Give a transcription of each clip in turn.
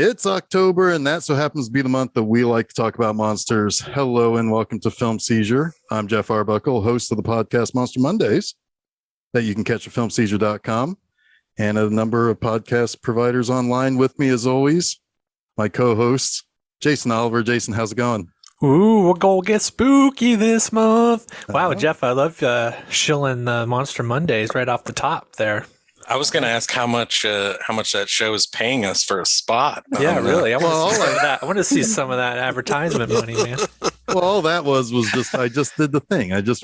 It's October, and that so happens to be the month that we like to talk about monsters. Hello, and welcome to Film Seizure. I'm Jeff Arbuckle, host of the podcast Monster Mondays that you can catch at filmseizure.com, and a number of podcast providers online. With me, as always, my co-hosts, Jason Oliver. Jason, how's it going? Ooh, we're gonna get spooky this month. Wow, Jeff, I love shilling Monster Mondays right off the top there. I was going to ask how much that show is paying us for a spot. Yeah, really. I want to see some of that. I want to see some of that advertisement money, man. Well, all that was just I just did the thing. I just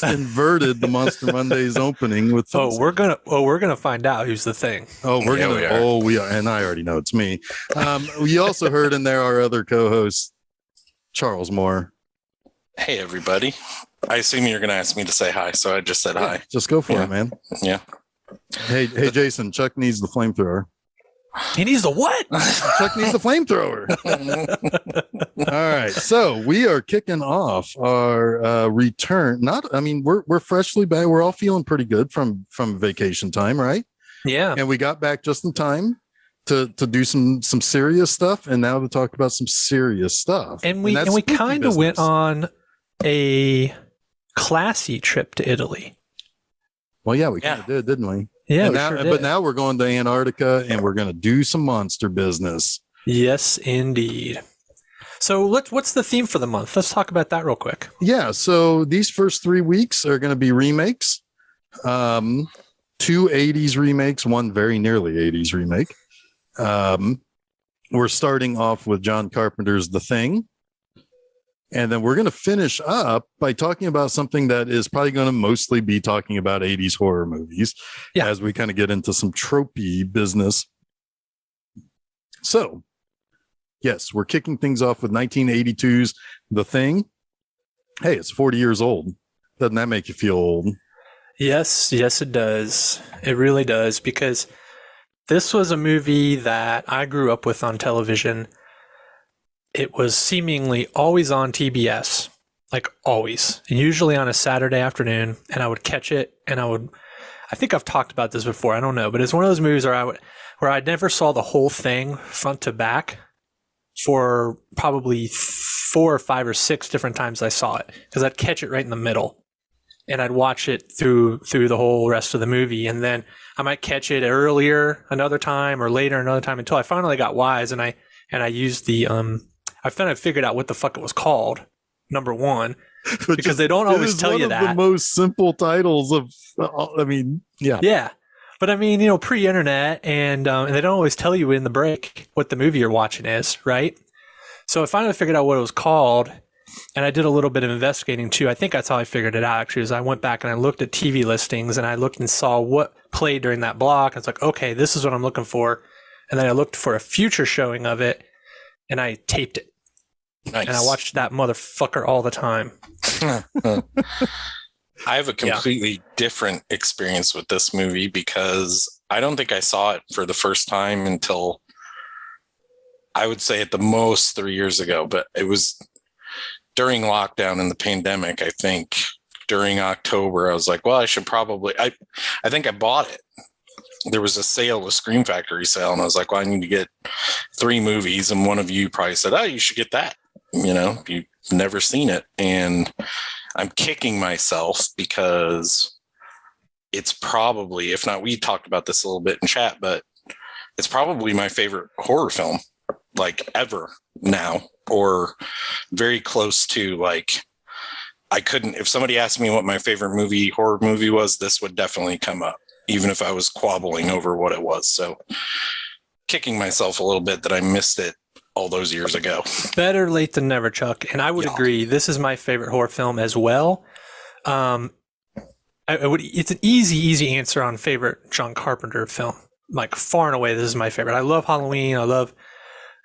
inverted the Monster Mondays opening with. We're gonna find out who's the thing. We are, and I already know it's me. We also heard in there our other co-host, Charles Moore. Hey, everybody. I assume you're going to ask me to say hi, so I just said hi. Just go for it, man. Yeah. Hey, Jason, Chuck needs the flamethrower. He needs the what? Chuck needs the flamethrower. All right. So we are kicking off our return. We're freshly back. We're all feeling pretty good from vacation time, right? Yeah. And we got back just in time to do some serious stuff, and now to talk about some serious stuff. And we kind of went on a classy trip to Italy. Well, yeah, we kind of did, didn't we? Yeah, but now we're going to Antarctica, and we're going to do some monster business. Yes, indeed. So what's the theme for the month? Let's talk about that real quick. Yeah, so these first 3 weeks are going to be remakes. 2 80s remakes, one very nearly 80s remake. We're starting off with John Carpenter's The Thing. And then we're going to finish up by talking about something that is probably going to mostly be talking about 80s horror movies as we kind of get into some tropey business. So, yes, we're kicking things off with 1982's The Thing. Hey, it's 40 years old. Doesn't that make you feel old? Yes, it does. It really does, because this was a movie that I grew up with on television. It was seemingly always on TBS, like always, usually on a Saturday afternoon, and I would catch it, and I think I've talked about this before, I don't know, but it's one of those movies where I never saw the whole thing front to back for probably 4 or 5 or 6 different times I saw it, because I'd catch it right in the middle, and I'd watch it through the whole rest of the movie, and then I might catch it earlier another time or later another time until I finally got wise, and I used the I finally figured out what the fuck it was called, number one, because they don't always tell you that. One of the most simple titles of, yeah. Yeah. But pre-internet, and they don't always tell you in the break what the movie you're watching is, right? So I finally figured out what it was called, and I did a little bit of investigating too. I think that's how I figured it out, actually, is I went back and I looked at TV listings, and I looked and saw what played during that block. I was like, okay, this is what I'm looking for. And then I looked for a future showing of it, and I taped it. Nice. And I watched that motherfucker all the time. I have a completely different experience with this movie, because I don't think I saw it for the first time until, I would say, at the most 3 years ago. But it was during lockdown and the pandemic. I think during October, I was like, well, I should probably, I think I bought it. There was a sale, a Scream Factory sale, and I was like, well, I need to get 3 movies. And one of you probably said, oh, you should get that. You've never seen it. And I'm kicking myself because it's probably, if not, we talked about this a little bit in chat, but it's probably my favorite horror film, like, ever now, or very close to, like, I couldn't, if somebody asked me what my favorite horror movie was, this would definitely come up, even if I was quabbling over what it was. So kicking myself a little bit that I missed it all those years ago. Better late than never, Chuck. And I would agree. This is my favorite horror film as well. It's an easy answer on favorite John Carpenter film. Like, far and away, this is my favorite. I love Halloween. I love,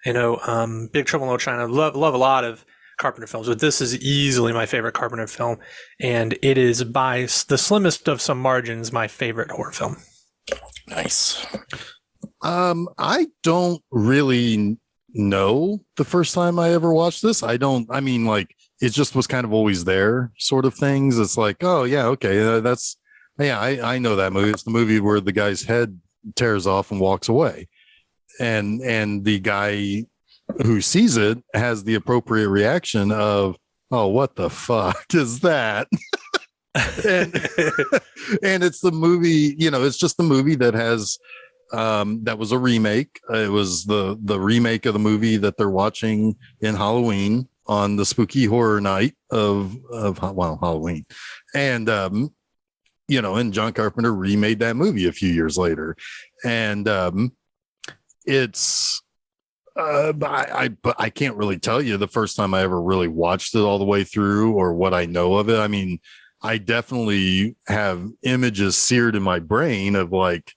Big Trouble in Little China. I love a lot of Carpenter films, but this is easily my favorite Carpenter film. And it is, by the slimmest of some margins, my favorite horror film. Nice. I don't really know the first time I ever watched this. It just was kind of always there sort of things. It's like, oh yeah, okay, I know that movie. It's the movie where the guy's head tears off and walks away. and the guy who sees it has the appropriate reaction of, oh, what the fuck is that? and and it's the movie, it's just the movie that has that was a remake. It was the remake of the movie that they're watching in Halloween on the spooky horror night of Halloween. And and John Carpenter remade that movie a few years later. And it's but I can't really tell you the first time I ever really watched it all the way through or what I know of it. I mean, I definitely have images seared in my brain of like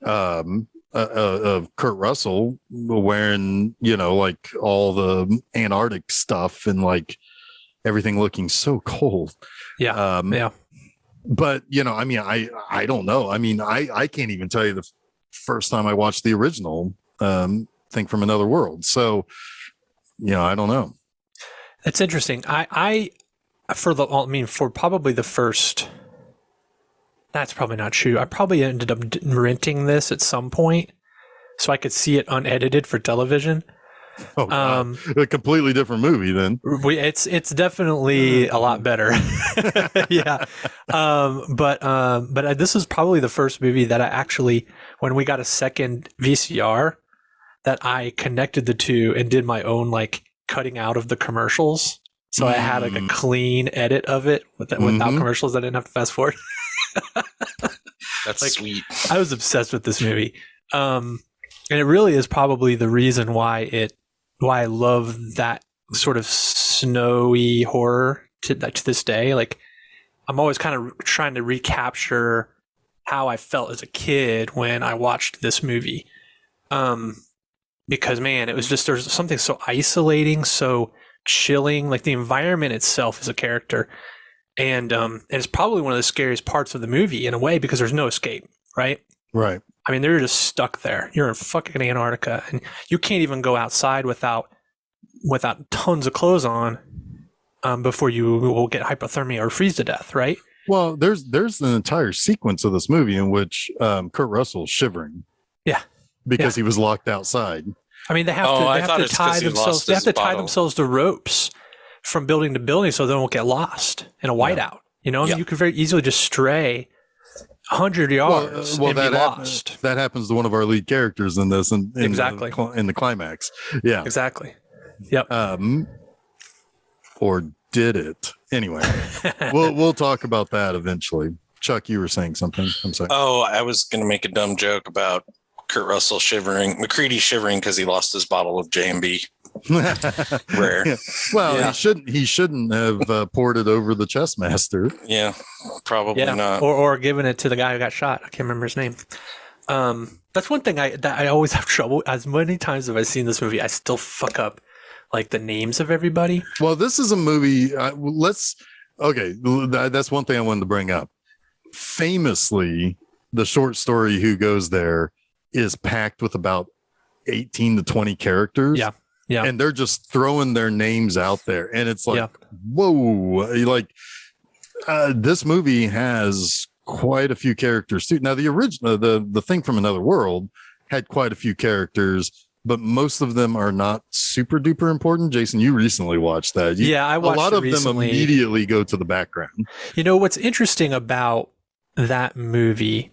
of Kurt Russell wearing, like all the Antarctic stuff and like everything looking so cold. Yeah. Yeah. But I mean, I don't know. I mean, I can't even tell you the first time I watched the original Thing from Another World. So, I don't know. That's interesting. For probably the first, that's probably not true. I probably ended up renting this at some point so I could see it unedited for television. Oh, God. A completely different movie then. It's definitely a lot better. Yeah. But this is probably the first movie that I actually, when we got a second VCR, that I connected the two and did my own like cutting out of the commercials. So I had like a clean edit of it without commercials. I didn't have to fast forward. That's like, sweet. I was obsessed with this movie. And it really is probably the reason why I love that sort of snowy horror to this day. Like I'm always kind of trying to recapture how I felt as a kid when I watched this movie. Because man, it was just, there's something so isolating, so chilling, like the environment itself is a character. And it's probably one of the scariest parts of the movie in a way, because there's no escape, right? Right. I mean, they're just stuck there. You're in fucking Antarctica and you can't even go outside without tons of clothes on before you will get hypothermia or freeze to death, right? Well, there's an entire sequence of this movie in which Kurt Russell's shivering. Yeah. Because he was locked outside. I mean, they have to tie themselves to ropes from building to building so they won't get lost in a whiteout. Yeah. You could very easily just stray 100 yards and be lost. That happens to one of our lead characters in this, exactly in the climax. Yeah, exactly. Yep. Or did it? Anyway, we'll talk about that eventually. Chuck, you were saying something. I'm sorry. Oh, I was going to make a dumb joke about Kurt Russell shivering, McCready shivering because he lost his bottle of J&B. Rare. Yeah. Well, yeah. He shouldn't have poured it over the chess master. Yeah, probably not. Or given it to the guy who got shot. I can't remember his name. That's one thing that I always have trouble. As many times as I've seen this movie, I still fuck up like the names of everybody. Well, this is a movie. That's one thing I wanted to bring up. Famously, the short story Who Goes There is packed with about 18 to 20 characters. Yeah. Yeah. And they're just throwing their names out there. And it's like, whoa, like this movie has quite a few characters too. Now the original, the Thing from Another World had quite a few characters, but most of them are not super duper important. Jason, you recently watched that. I watched a lot of recently. them immediately go to the background. What's interesting about that movie,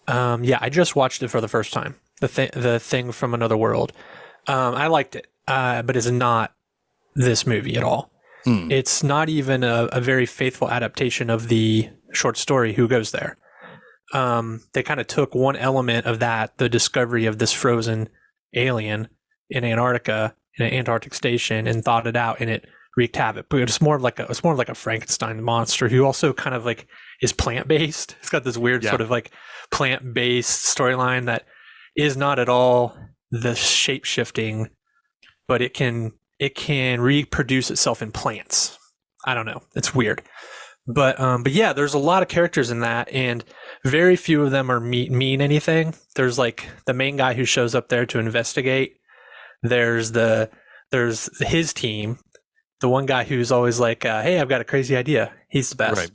I just watched it for the first time. The Thing from Another World. I liked it, but it's not this movie at all. It's not even a very faithful adaptation of the short story Who Goes There. They kind of took one element of that, the discovery of this frozen alien in Antarctica, in an Antarctic station, and thought it out, and it wreaked havoc. But it's more of like a Frankenstein monster who also kind of like is plant-based. It's got this weird sort of like plant-based storyline that is not at all the shape-shifting, but it can reproduce itself in plants. I don't know. It's weird. But yeah, there's a lot of characters in that, and very few of them are mean anything. There's like the main guy who shows up there to investigate. There's his team. The one guy who's always like, hey, I've got a crazy idea. He's the best. Right.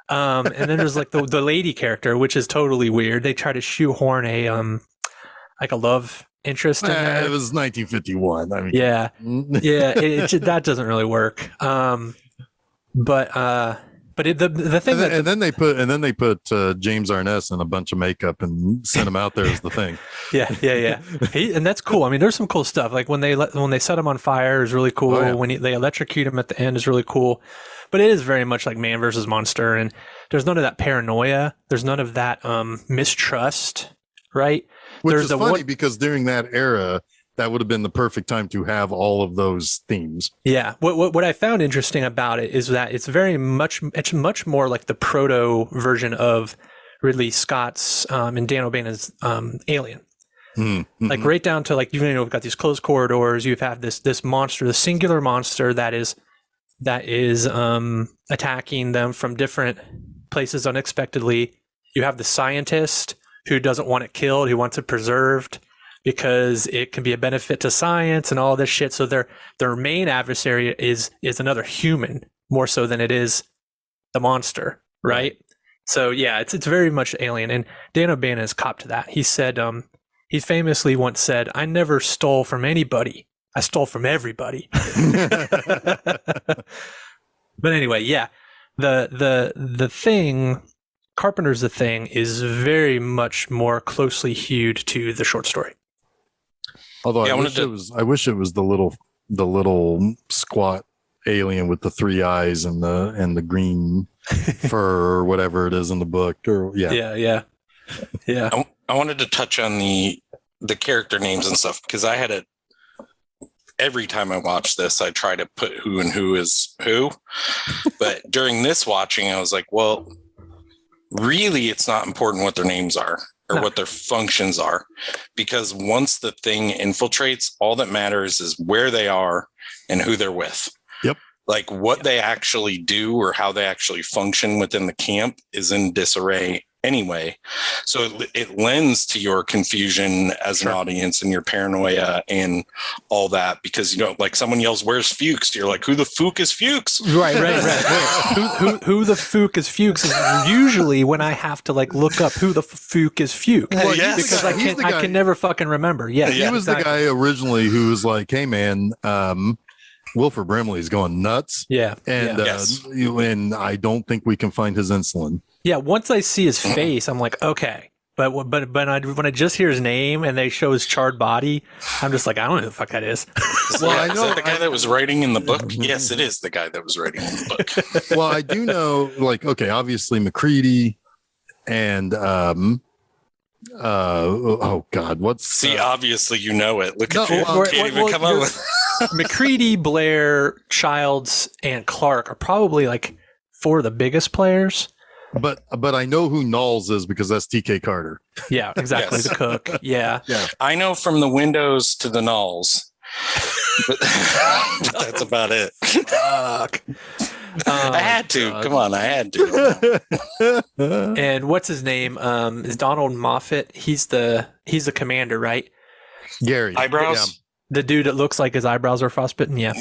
And then there's like the lady character, which is totally weird. They try to shoehorn like a love interest in there. It was 1951. I mean, Yeah, that doesn't really work. But the thing and then they put James Arness in a bunch of makeup and sent him out there as the thing. yeah. And that's cool. I mean, there's some cool stuff. Like when they set him on fire is really cool. Oh, yeah. When they electrocute him at the end is really cool. But it is very much like man versus monster, and there's none of that paranoia. There's none of that mistrust, right? Which There's is funny because during that era, that would have been the perfect time to have all of those themes. Yeah. What I found interesting about it is that it's much more like the proto version of Ridley Scott's and Dan O'Bannon's Alien. Mm-hmm. Like right down to like, we've got these closed corridors. You have this monster, the singular monster that is attacking them from different places unexpectedly. You have the scientist who doesn't want it killed, who wants it preserved because it can be a benefit to science and all this shit. So their main adversary is another human more so than it is the monster, right? So yeah, it's very much Alien, and Dan O'Bannon is cop to that. He said he famously once said, "I never stole from anybody. I stole from everybody." But anyway, yeah, the thing, Carpenter's The Thing, is very much more closely hewed to the short story. Although I wish it was the little squat alien with the 3 eyes and the green fur or whatever it is in the book. Or yeah. I wanted to touch on the character names and stuff because I had every time I watch this, I try to put who and who is who. But during this watching, I was like, well, really, it's not important what their names are or what their functions are, because once the thing infiltrates, all that matters is where they are and who they're with. Yep. Like what they actually do or how they actually function within the camp is in disarray anyway. So it lends to your confusion as an audience and your paranoia and all that, because, like someone yells, "Where's Fuchs?" You're like, who the Fuchs is Fuchs? Right. Who the Fuchs is Fuchs is usually when I have to like look up who the Fuchs is Fuchs. Well, yes. Because I can never fucking remember. Yeah. He was the guy originally who was like, "Hey man, Wilford Brimley's going nuts." Yeah. And and I don't think we can find his insulin. Yeah, once I see his face, I'm like, okay. But when I just hear his name and they show his charred body, I'm just like, I don't know who the fuck that is. Well, I know. Is that the guy that was writing in the book? Yes, it is the guy that was writing in the book. Well, I do know, like, okay, obviously McCready and oh God, what's obviously you know it. Look at you. Can't even come up with McCready, Blair, Childs, and Clark are probably like 4 of the biggest players. But I know who Knowles is because that's TK Carter. Yeah, exactly. Yes. The cook. Yeah. I know from the windows to the Knolls, but that's about it. Fuck. I had to. God. Come on, I had to. And what's his name? Is Donald Moffat? He's the commander, right? Gary. Eyebrows. Yeah. The dude that looks like his eyebrows are frostbitten. Yeah.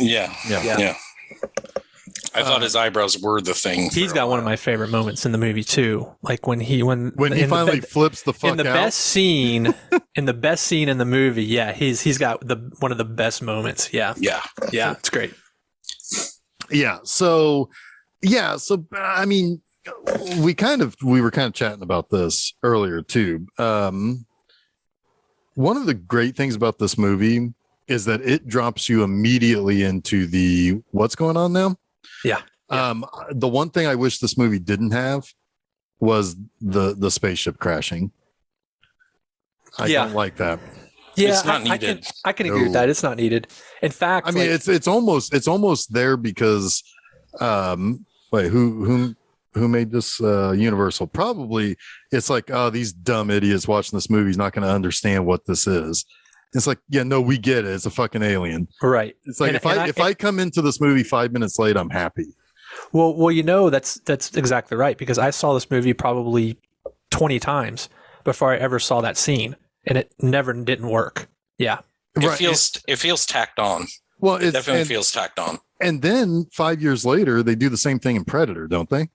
I thought his eyebrows were the thing. He's got one of my favorite moments in the movie too. Like when he finally flips the fuck in the out. best scene in the movie. Yeah, he's got one of the best moments. Yeah, it's great. So I mean, we were kind of chatting about this earlier too. One of the great things about this movie is that it drops you immediately into the what's going on now. Yeah. The one thing I wish this movie didn't have was the spaceship crashing. I don't like that. Yeah, it's not needed. I can agree with that. It's not needed. In fact, I mean, it's almost there because wait, who made this Universal? Probably it's like, oh, these dumb idiots watching this movie is not going to understand what this is. It's like, yeah, no, we get it. It's a fucking alien. Right. It's like if I come into this movie 5 minutes late, I'm happy. Well, that's exactly right, because I saw this movie probably 20 times before I ever saw that scene, and it never didn't work. Yeah. It feels tacked on. Well, it definitely feels tacked on. And then 5 years later, they do the same thing in Predator, don't they?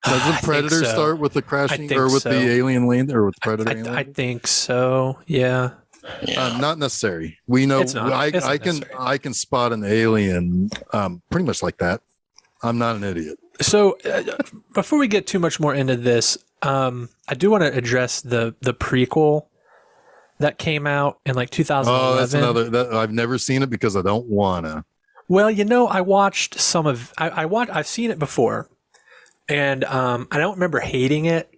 Doesn't Predator start with the crashing or with the alien land or with Predator? I think so. Yeah. Not necessary. We know. I can spot an alien pretty much like that. I'm not an idiot. So before we get too much more into this, I do want to address the prequel that came out in like 2011. Oh, that's another. I've never seen it because I don't wanna. Well, I watched some of. I've seen it before, and I don't remember hating it.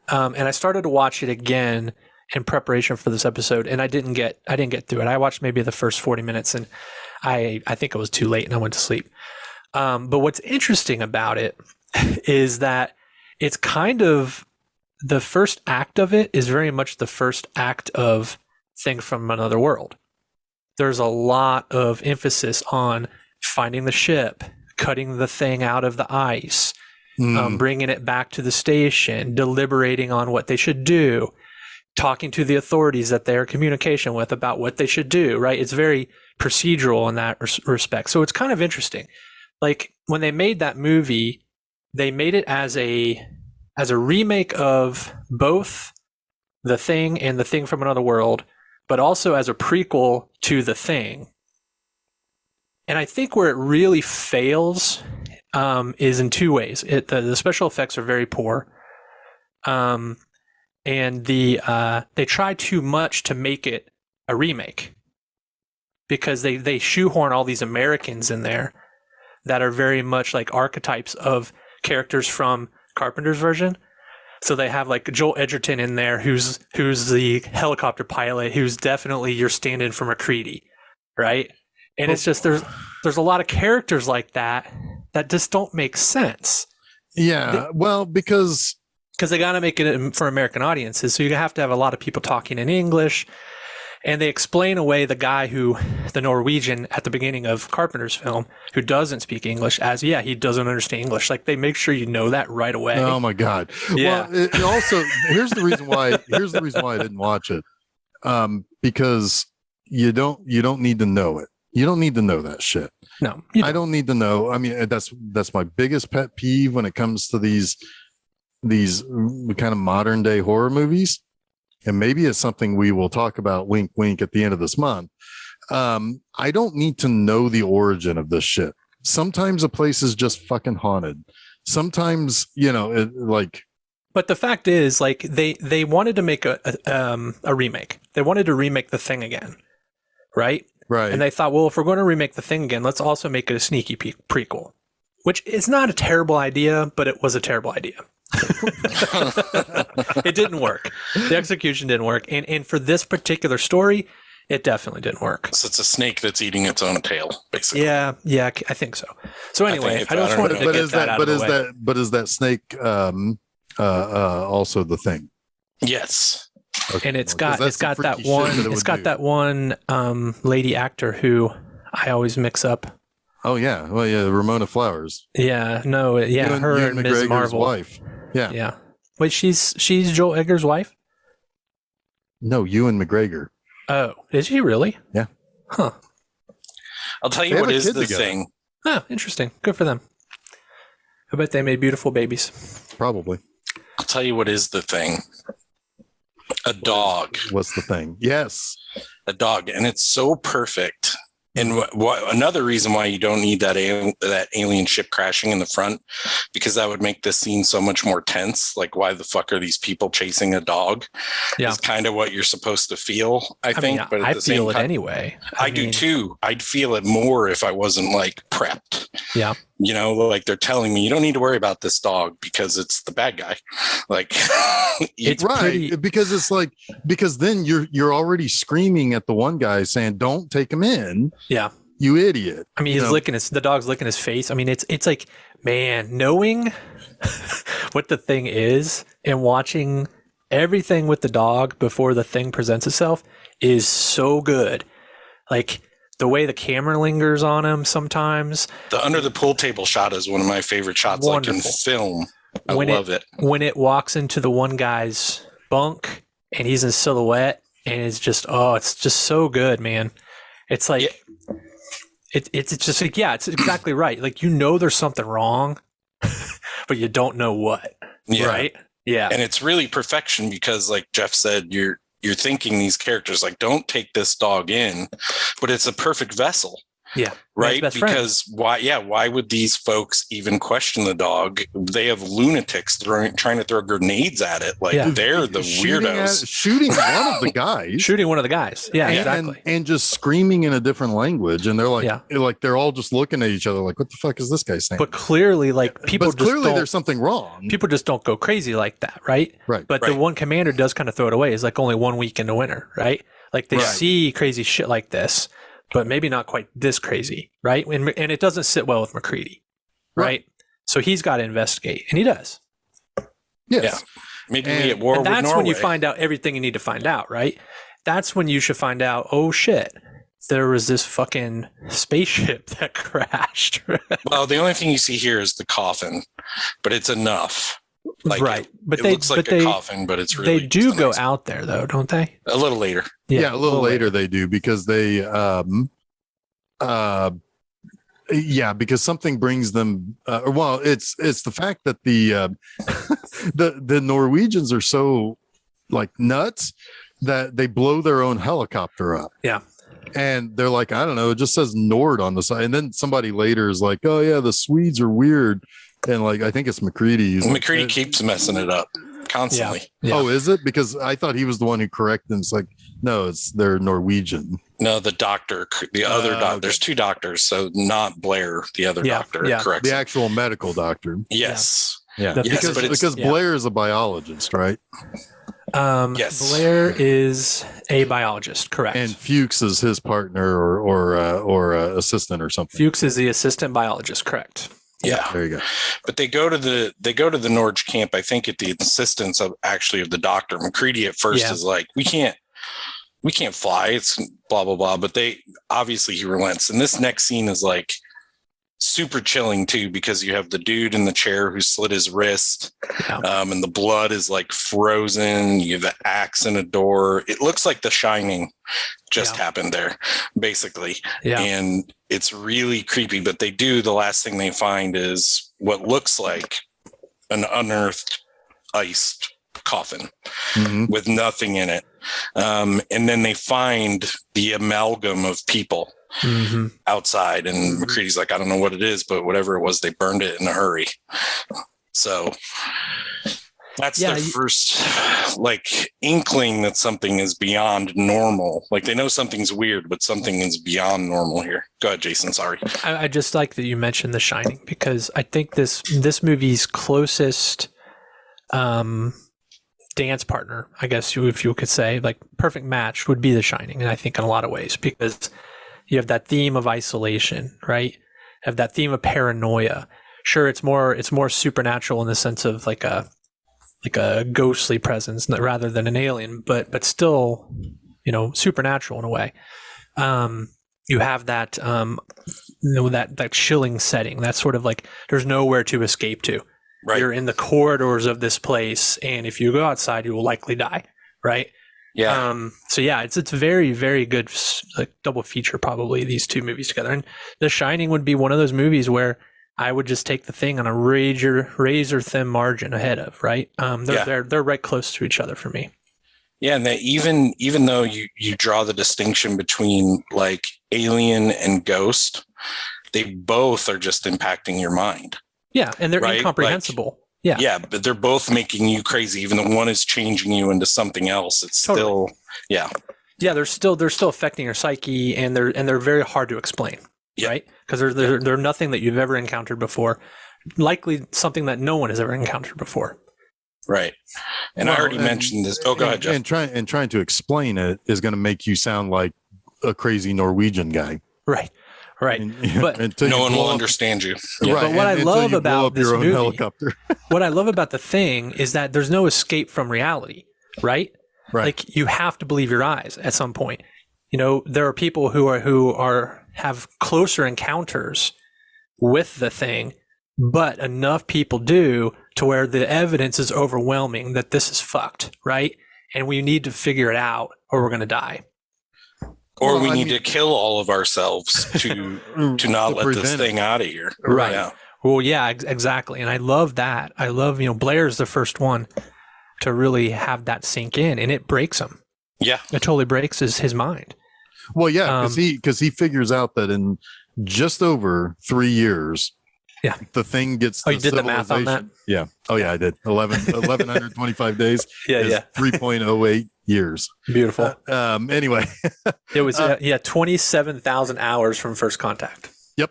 And I started to watch it again in preparation for this episode, and I didn't get through it. I watched maybe the first 40 minutes, and I think it was too late, and I went to sleep. But what's interesting about it is that it's kind of the first act of it is very much the first act of Thing from Another World. There's a lot of emphasis on finding the ship, cutting the thing out of the ice, bringing it back to the station, deliberating on what they should do, talking to the authorities that they're in communication with about what they should do, right? It's very procedural in that respect. So it's kind of interesting. Like when they made that movie, they made it as a remake of both The Thing and The Thing from Another World, but also as a prequel to The Thing. And I think where it really fails is in two ways. The special effects are very poor. And they try too much to make it a remake because they shoehorn all these Americans in there that are very much like archetypes of characters from Carpenter's version. So they have like Joel Edgerton in there, who's the helicopter pilot, who's definitely your stand-in for McCready, right? And it's just there's a lot of characters like that just don't make sense. Yeah, because they got to make it for American audiences, so you have to have a lot of people talking in English. And they explain away the Norwegian at the beginning of Carpenter's film, who doesn't speak English, as he doesn't understand English. Like they make sure you know that right away. Oh my God! Yeah. Well, it also here's the reason why I didn't watch it, because you don't need to know it. You don't need to know that shit. No, I don't need to know. I mean, that's my biggest pet peeve when it comes to these kind of modern day horror movies. And maybe it's something we will talk about, wink, wink, at the end of this month. I don't need to know the origin of this shit. Sometimes a place is just fucking haunted. Sometimes, But the fact is, like, they wanted to make a remake. They wanted to remake The Thing again, right? Right. And they thought, well, if we're going to remake The Thing again, let's also make it a sneaky prequel, which is not a terrible idea, but it was a terrible idea. It didn't work. The execution didn't work, and for this particular story, it definitely didn't work. So it's a snake that's eating its own tail, basically. Yeah, I think so. So anyway, I just wanted to get that out of the way. But is that snake also the thing? Yes. Okay. And it's got that one lady actor who I always mix up. Oh yeah, well yeah, Ramona Flowers. Yeah, no, yeah, her and Ms. Marvel. Wife. Yeah, yeah. Wait, she's Joel Edgar's wife? No, Ewan McGregor. Oh, is she really? Yeah. Huh. I'll tell you what is the thing. Oh, interesting. Good for them. I bet they made beautiful babies. Probably. I'll tell you what is the thing. A dog. What's the thing? Yes. A dog, and it's so perfect. And another reason why you don't need that alien ship crashing in the front, because that would make this scene so much more tense. Like, why the fuck are these people chasing a dog? Yeah. Is kind of what you're supposed to feel, I think. But I feel it anyway. I do too. I'd feel it more if I wasn't like prepped. Yeah. Like they're telling me you don't need to worry about this dog because it's the bad guy. Like it's right. Because it's like, because then you're already screaming at the one guy saying, don't take him in. Yeah. You idiot. I mean, he's the dog's licking his face. I mean, it's like, man, knowing what the thing is and watching everything with the dog before the thing presents itself is so good. Like the way the camera lingers on him sometimes. The under the pool table shot is one of my favorite shots. Wonderful. Like in film. I love it. When it walks into the one guy's bunk and he's in silhouette and it's just so good, man. It's like, it's just like, yeah, it's exactly right. Like, there's something wrong, but you don't know what. Yeah. Right? Yeah. And it's really perfection because, like Jeff said, you're thinking these characters like, don't take this dog in, but it's a perfect vessel. Yeah. Right. Because why would these folks even question the dog? They have lunatics trying to throw grenades at it. Like they're the weirdos. Shooting one of the guys. Shooting one of the guys. Yeah, exactly. And just screaming in a different language. And they're like they're all just looking at each other like, what the fuck is this guy saying? But clearly, there's something wrong. People just don't go crazy like that, right? Right. But the one commander does kind of throw it away. It's like only 1 week in the winter, right? Like they see crazy shit like this, but maybe not quite this crazy, right? And it doesn't sit well with McCready, right? So he's got to investigate, and he does. Yes. Yeah. Maybe we at war with Norway. That's when you find out everything you need to find out, right? That's when you should find out, oh shit, there was this fucking spaceship that crashed. Well, the only thing you see here is the coffin, but it's enough. Like, right. But it looks like a coffin, but it's really. They do go out there, though, don't they? A little later. Yeah, a little later they do, because they, because something brings them. It's the fact that the Norwegians are so like nuts that they blow their own helicopter up. Yeah. And they're like, I don't know, it just says Nord on the side. And then somebody later is like, oh yeah, the Swedes are weird. And like, I think it's McCready. McCready keeps messing it up constantly. Yeah. Oh, is it? Because I thought he was the one who corrected. It's like, no, they're Norwegian. No, the doctor, the other doctor. Okay. There's two doctors, so not Blair, the other doctor. Correct. The actual medical doctor. Yes. Yeah. Because Blair is a biologist, right? Yes. Blair is a biologist, correct. And Fuchs is his partner or assistant or something. Fuchs is the assistant biologist, correct. Yeah. There you go. But they go to the Norge camp, I think, at the insistence of the doctor. McCready at first is like, we can't fly. It's blah, blah, blah. But he relents. And this next scene is like super chilling too, because you have the dude in the chair who slit his wrist, and the blood is like frozen. You have the axe in a door. It looks like The Shining just happened there, basically. Yeah. And it's really creepy. But the last thing they find is what looks like an unearthed iced coffin with nothing in it. And then they find the amalgam of people outside, and McCready's like, I don't know what it is, but whatever it was, they burned it in a hurry. So that's their first like inkling that something is beyond normal. Like they know something's weird, but something is beyond normal here. Go ahead, Jason. Sorry. I just like that you mentioned The Shining, because I think this movie's closest dance partner, I guess if you could say, like perfect match, would be The Shining. And I think in a lot of ways, because you have that theme of isolation, right? Have that theme of paranoia. Sure, it's more supernatural in the sense of like a ghostly presence rather than an alien, but still, supernatural in a way. You have that that chilling setting. That's sort of like there's nowhere to escape to. Right. You're in the corridors of this place, and if you go outside, you will likely die. Right. Yeah. It's very, very good, like double feature, probably, these two movies together. And The Shining would be one of those movies where I would just take the thing on a razor thin margin ahead of, right? They're right close to each other for me. Yeah. And even though you draw the distinction between like Alien and Ghost, they both are just impacting your mind. Yeah. And they're incomprehensible. Yeah, but they're both making you crazy. Even though one is changing you into something else, it's still, they're still affecting your psyche, and they're very hard to explain, right? Because they're nothing that you've ever encountered before, likely something that no one has ever encountered before, right? And I already mentioned this. Oh, go ahead, Jeff. And trying to explain it is going to make you sound like a crazy Norwegian guy, right? Right, but no one will understand you. Yeah. Right. But what I love about this movie, what I love about The Thing, is that there's no escape from reality, right? Right. Like you have to believe your eyes at some point. There are people who have closer encounters with The Thing, but enough people do to where the evidence is overwhelming that this is fucked, right? And we need to figure it out, or we're going to die. Or we need to kill all of ourselves to not let this thing out of here. Right. Yeah. Well, yeah, exactly. And I love that. I love, Blair's the first one to really have that sink in, and it breaks him. Yeah. It totally breaks his mind. Well, yeah, because he figures out that in just over 3 years, the thing gets you did the math on that? Yeah. Oh, yeah, I did. 1,125 days is 3.08 years. Beautiful. Anyway. It was, 27,000 hours from first contact. Yep.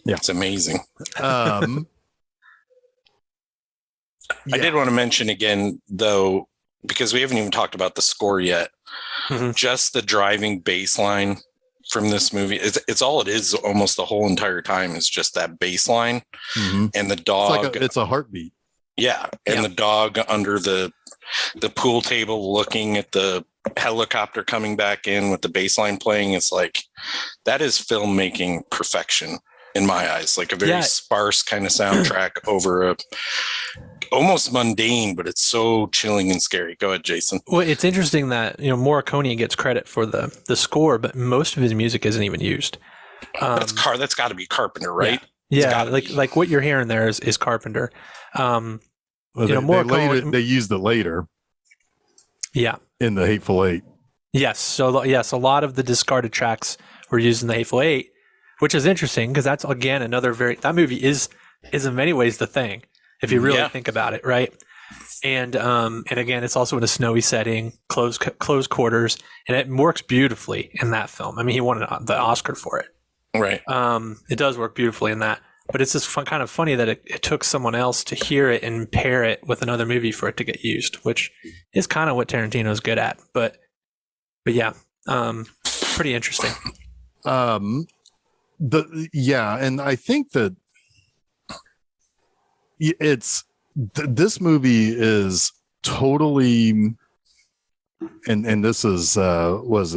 Yeah. It's amazing. I did want to mention again, though, because we haven't even talked about the score yet, just the driving bass line from this movie. It's all it is almost the whole entire time is just that bass line and the dog. It's a heartbeat. Yeah. And the dog under the pool table looking at the helicopter coming back in with the bass line playing. It's like, that is filmmaking perfection in my eyes, like a very sparse kind of soundtrack over a almost mundane, but it's so chilling and scary. Go ahead, Jason. Well, it's interesting that, Morricone gets credit for the score, but most of his music isn't even used. That's got to be Carpenter, right? Yeah, like what you're hearing there is Carpenter. Morricone, they used it later. Yeah. In the Hateful Eight. Yes. So yes, a lot of the discarded tracks were used in the Hateful Eight, which is interesting because that's again another that movie is in many ways The Thing, if you really think about it, right? And again, it's also in a snowy setting, closed quarters, and it works beautifully in that film. I mean, he won the Oscar for it. Right. It does work beautifully in that, but it's just kind of funny that it took someone else to hear it and pair it with another movie for it to get used, which is kind of what Tarantino's good at. But yeah, pretty interesting. And I think that this movie is totally, and this is Cundy,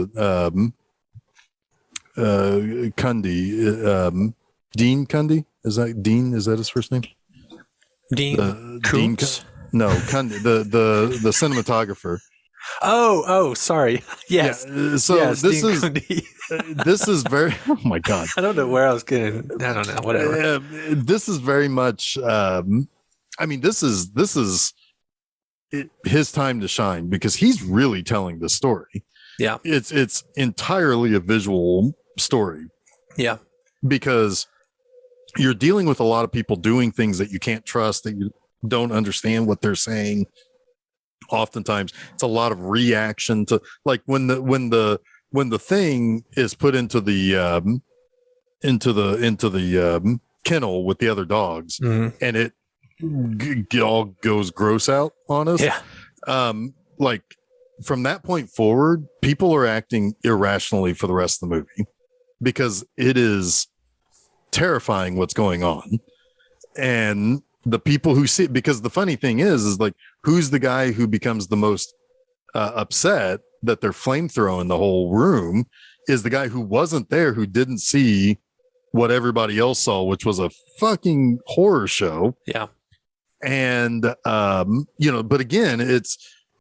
Dean Cundy, is that his first name? Dean Koontz? No, Cundy, the cinematographer. Oh, sorry. Yes. Yeah, so yes, this Dean is Cundy. This is very, oh my God. I don't know where I was getting. I don't know. Whatever. This is very much. This is his time to shine because he's really telling the story. Yeah, it's entirely a visual story. Yeah, because you're dealing with a lot of people doing things that you can't trust, that you don't understand what they're saying. Oftentimes, it's a lot of reaction to, like when the thing is put into the kennel with the other dogs, and it all goes gross out on us. Yeah. Like from that point forward, people are acting irrationally for the rest of the movie because it is terrifying what's going on. And the people who see it, because the funny thing is like, who's the guy who becomes the most upset that they're flamethrowing the whole room is the guy who wasn't there, who didn't see what everybody else saw, which was a fucking horror show. Yeah. And, but again,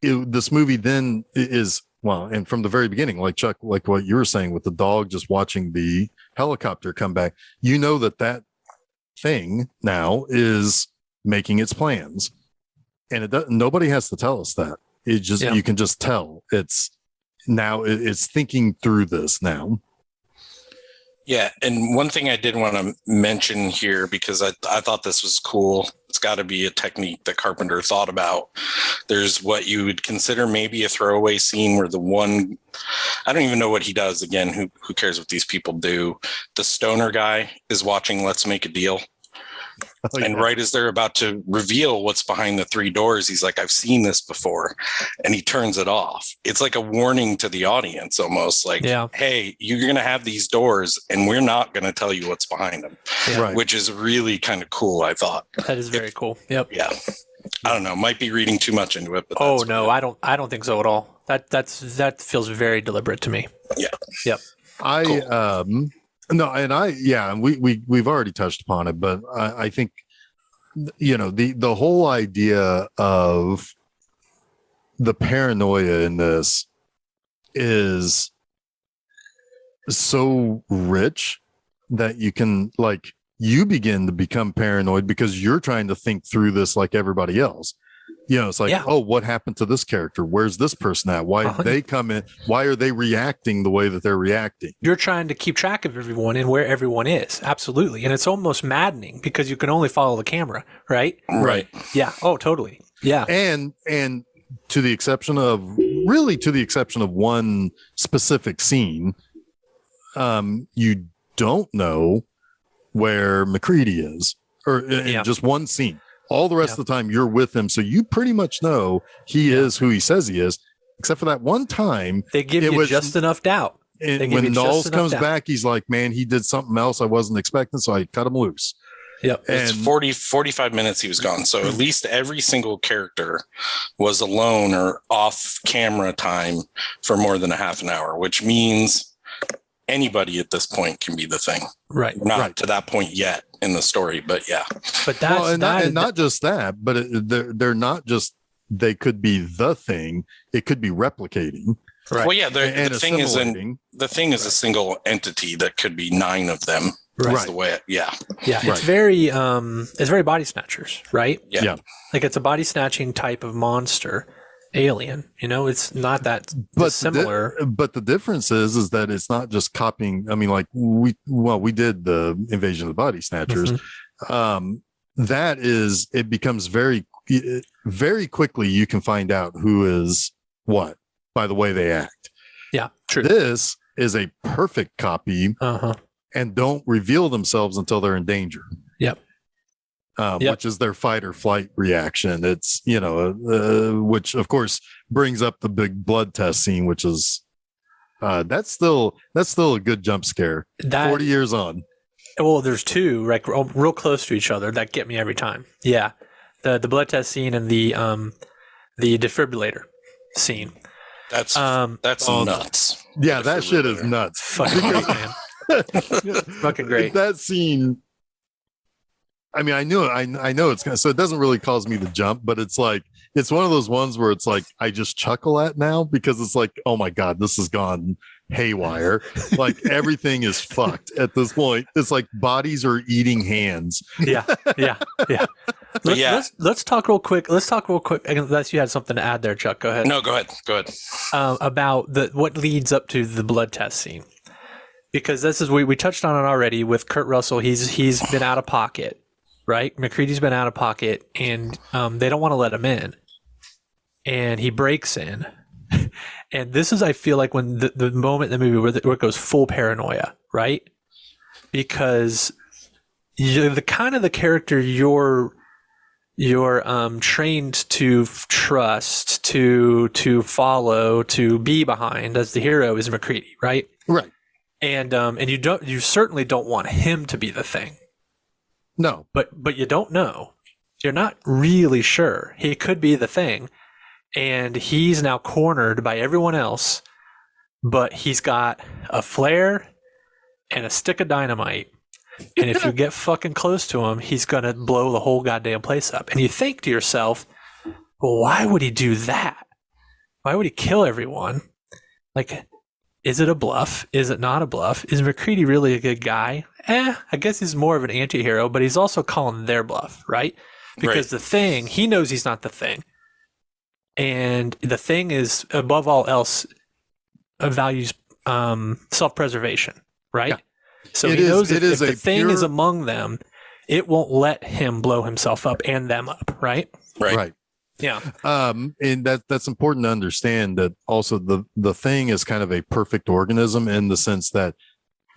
this movie then is, well, and from the very beginning, like Chuck, like what you were saying with the dog just watching the helicopter come back, that thing now is making its plans, and nobody has to tell us that. It just, you can just tell it's thinking through this now. Yeah. And one thing I did want to mention here, because I thought this was cool. It's got to be a technique that Carpenter thought about. There's what you would consider maybe a throwaway scene where I don't even know what he does. Again, who cares what these people do? The stoner guy is watching Let's Make a Deal. Oh, yeah. And right as they're about to reveal what's behind the three doors, he's like, I've seen this before. And he turns it off. It's like a warning to the audience, almost like, hey, you're going to have these doors and we're not going to tell you what's behind them, which is really kind of cool. I thought that is very cool. Yep. Yeah. I don't know. Might be reading too much into it, but I don't think so at all. That feels very deliberate to me. Yeah. Yep. No, and we've already touched upon it, but I think, the whole idea of the paranoia in this is so rich that you can, like, you begin to become paranoid because you're trying to think through this like everybody else. It's like, oh, what happened to this character? Where's this person at? Why did they come in? Why are they reacting the way that they're reacting? You're trying to keep track of everyone and where everyone is. Absolutely. And it's almost maddening because you can only follow the camera, right? Right. Yeah. Oh, totally. Yeah. And to the exception of one specific scene, you don't know where McCready is, or in just one scene. All the rest of the time you're with him, so you pretty much know he is who he says he is, except for that one time they give you just enough doubt. When Knowles comes back, he's like, man, he did something else I wasn't expecting, so I cut him loose. Yep. It's 45 minutes he was gone. So at least every single character was alone or off camera time for more than a half an hour, which means anybody at this point can be the Thing. Right. Not to that point yet in the story, but yeah. But that's not just that, but they're not just, they could be the Thing. It could be replicating. Right. Well, yeah, the Thing is a single entity that could be 9 of them. Right. The way yeah. It's very body snatchers, right? Yeah. Like it's a body snatching type of monster. Alien, it's not that similar. But the difference is that it's not just copying. I mean, like we did the Invasion of the Body Snatchers. That is, it becomes very, very quickly you can find out who is what by the way they act. Yeah, true. This is a perfect copy, and don't reveal themselves until they're in danger. Yep. Which is their fight or flight reaction. It's, which of course brings up the big blood test scene, which is, that's still a good jump scare. 40 years on. Well, there's 2 like real close to each other that get me every time. Yeah. The blood test scene and the defibrillator scene. That's nuts. Yeah. That shit is nuts. Fucking great, man. Fucking great. That scene. I mean, I know it's so it doesn't really cause me to jump, but it's like, it's one of those ones where it's like, I just chuckle at now because it's like, oh my God, this has gone haywire. Like everything is fucked at this point. It's like bodies are eating hands. Yeah. Let's talk real quick. Unless you had something to add there, Chuck, go ahead. No, go ahead. About what leads up to the blood test scene. Because this is, we touched on it already with Kurt Russell. He's been out of pocket. Right? McCready's been out of pocket and they don't want to let him in. And he breaks in. And this is, I feel like, when the moment in the movie where it goes full paranoia, right? Because you're the kind of the character you're trained to trust, to follow, to be behind as the hero is McCready, right? Right. And you certainly don't want him to be the Thing. No, but you don't know. You're not really sure. He could be the Thing, and he's now cornered by everyone else. But he's got a flare and a stick of dynamite, and if you get fucking close to him, he's gonna blow the whole goddamn place up. And you think to yourself, well, why would he do that? Why would he kill everyone? Like, is it a bluff? Is it not a bluff? Is McCready really a good guy? I guess he's more of an anti-hero, but he's also calling their bluff, right? Because the Thing, he knows he's not the Thing. And the Thing is, above all else, values self-preservation, right? Yeah. So he knows if the Thing is among them, it won't let him blow himself up and them up, right? Right. Yeah. And that's important to understand that also the Thing is kind of a perfect organism in the sense that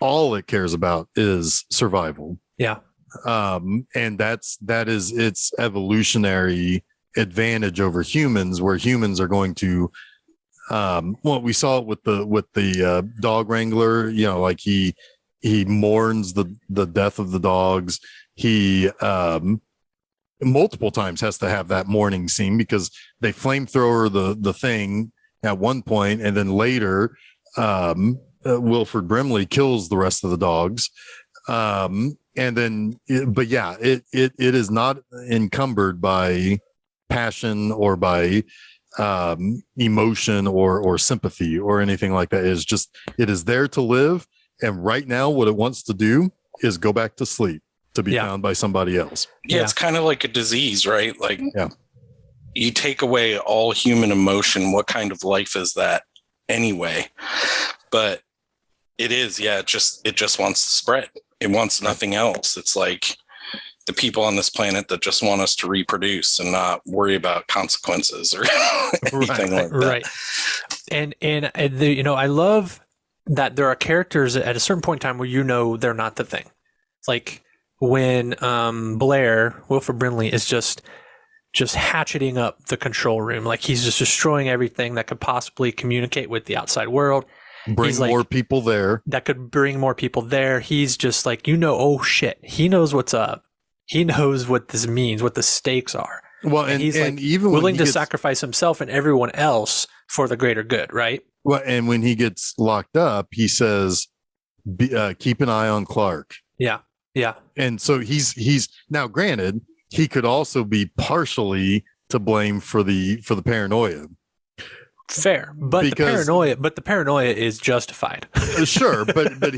all it cares about is survival. Yeah. And that is its evolutionary advantage over humans, where humans are going to, we saw it with the dog wrangler, like he mourns the death of the dogs. He, multiple times has to have that mourning scene because they flamethrower the Thing at one point, and then later, Wilford Brimley kills the rest of the dogs. And then, it is not encumbered by passion or by emotion or sympathy or anything like that. It is there to live. And right now, what it wants to do is go back to sleep. to be found by somebody else. Yeah, it's kind of like a disease, right? Like, yeah, you take away all human emotion. What kind of life is that anyway? But it is, it just wants to spread. It wants nothing else. It's like the people on this planet that just want us to reproduce and not worry about consequences or anything like that. Right. And I love that there are characters at a certain point in time where they're not the thing. It's like when Blair, Wilford Brimley, is just hatcheting up the control room. Like he's just destroying everything that could possibly communicate with the outside world. Bring more people there. That could bring more people there. He's just like, oh shit. He knows what's up. He knows what this means, what the stakes are. Well, and he's and like even willing to sacrifice himself and everyone else for the greater good, right? Well, and when he gets locked up, he says, keep an eye on Clark. Yeah. Yeah. And so he's now, granted, he could also be partially to blame for the paranoia. Fair, but the paranoia is justified. Sure, but they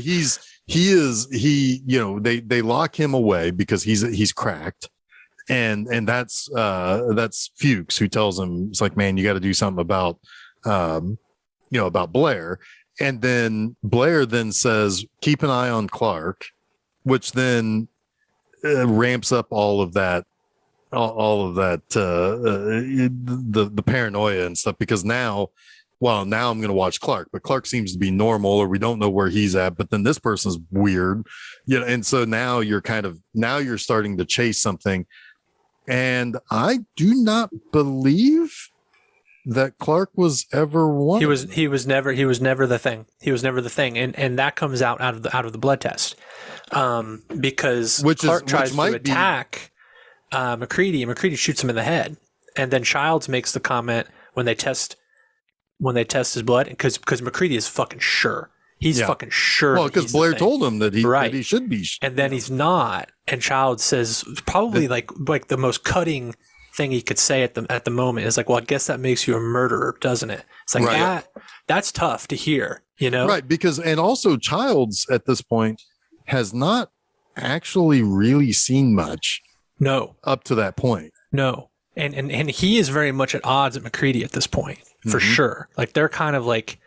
lock him away because he's cracked, and that's Fuchs who tells him, it's like, man, you got to do something about Blair. And then Blair then says, keep an eye on Clark, which then ramps up all of that the paranoia and stuff, because now I'm going to watch Clark, but Clark seems to be normal, or we don't know where he's at, but then this person's weird, and so now you're starting to chase something, and I do not believe that Clark was ever one. He was never the thing. He was never the thing, and that comes out of the blood test, because Clark tries to attack McCready, and McCready shoots him in the head, and then Childs makes the comment when they test his blood, because McCready is fucking sure. He's fucking sure. Well, because Blair told him that he should be, and then he's not. And Childs says probably like the most cutting thing he could say at the moment is like, well, I guess that makes you a murderer, doesn't it? It's like that's tough to hear, right? Because, and also Childs at this point has not actually really seen much. No. Up to that point. No. And he is very much at odds with McCready at this point, for sure. Like they're kind of like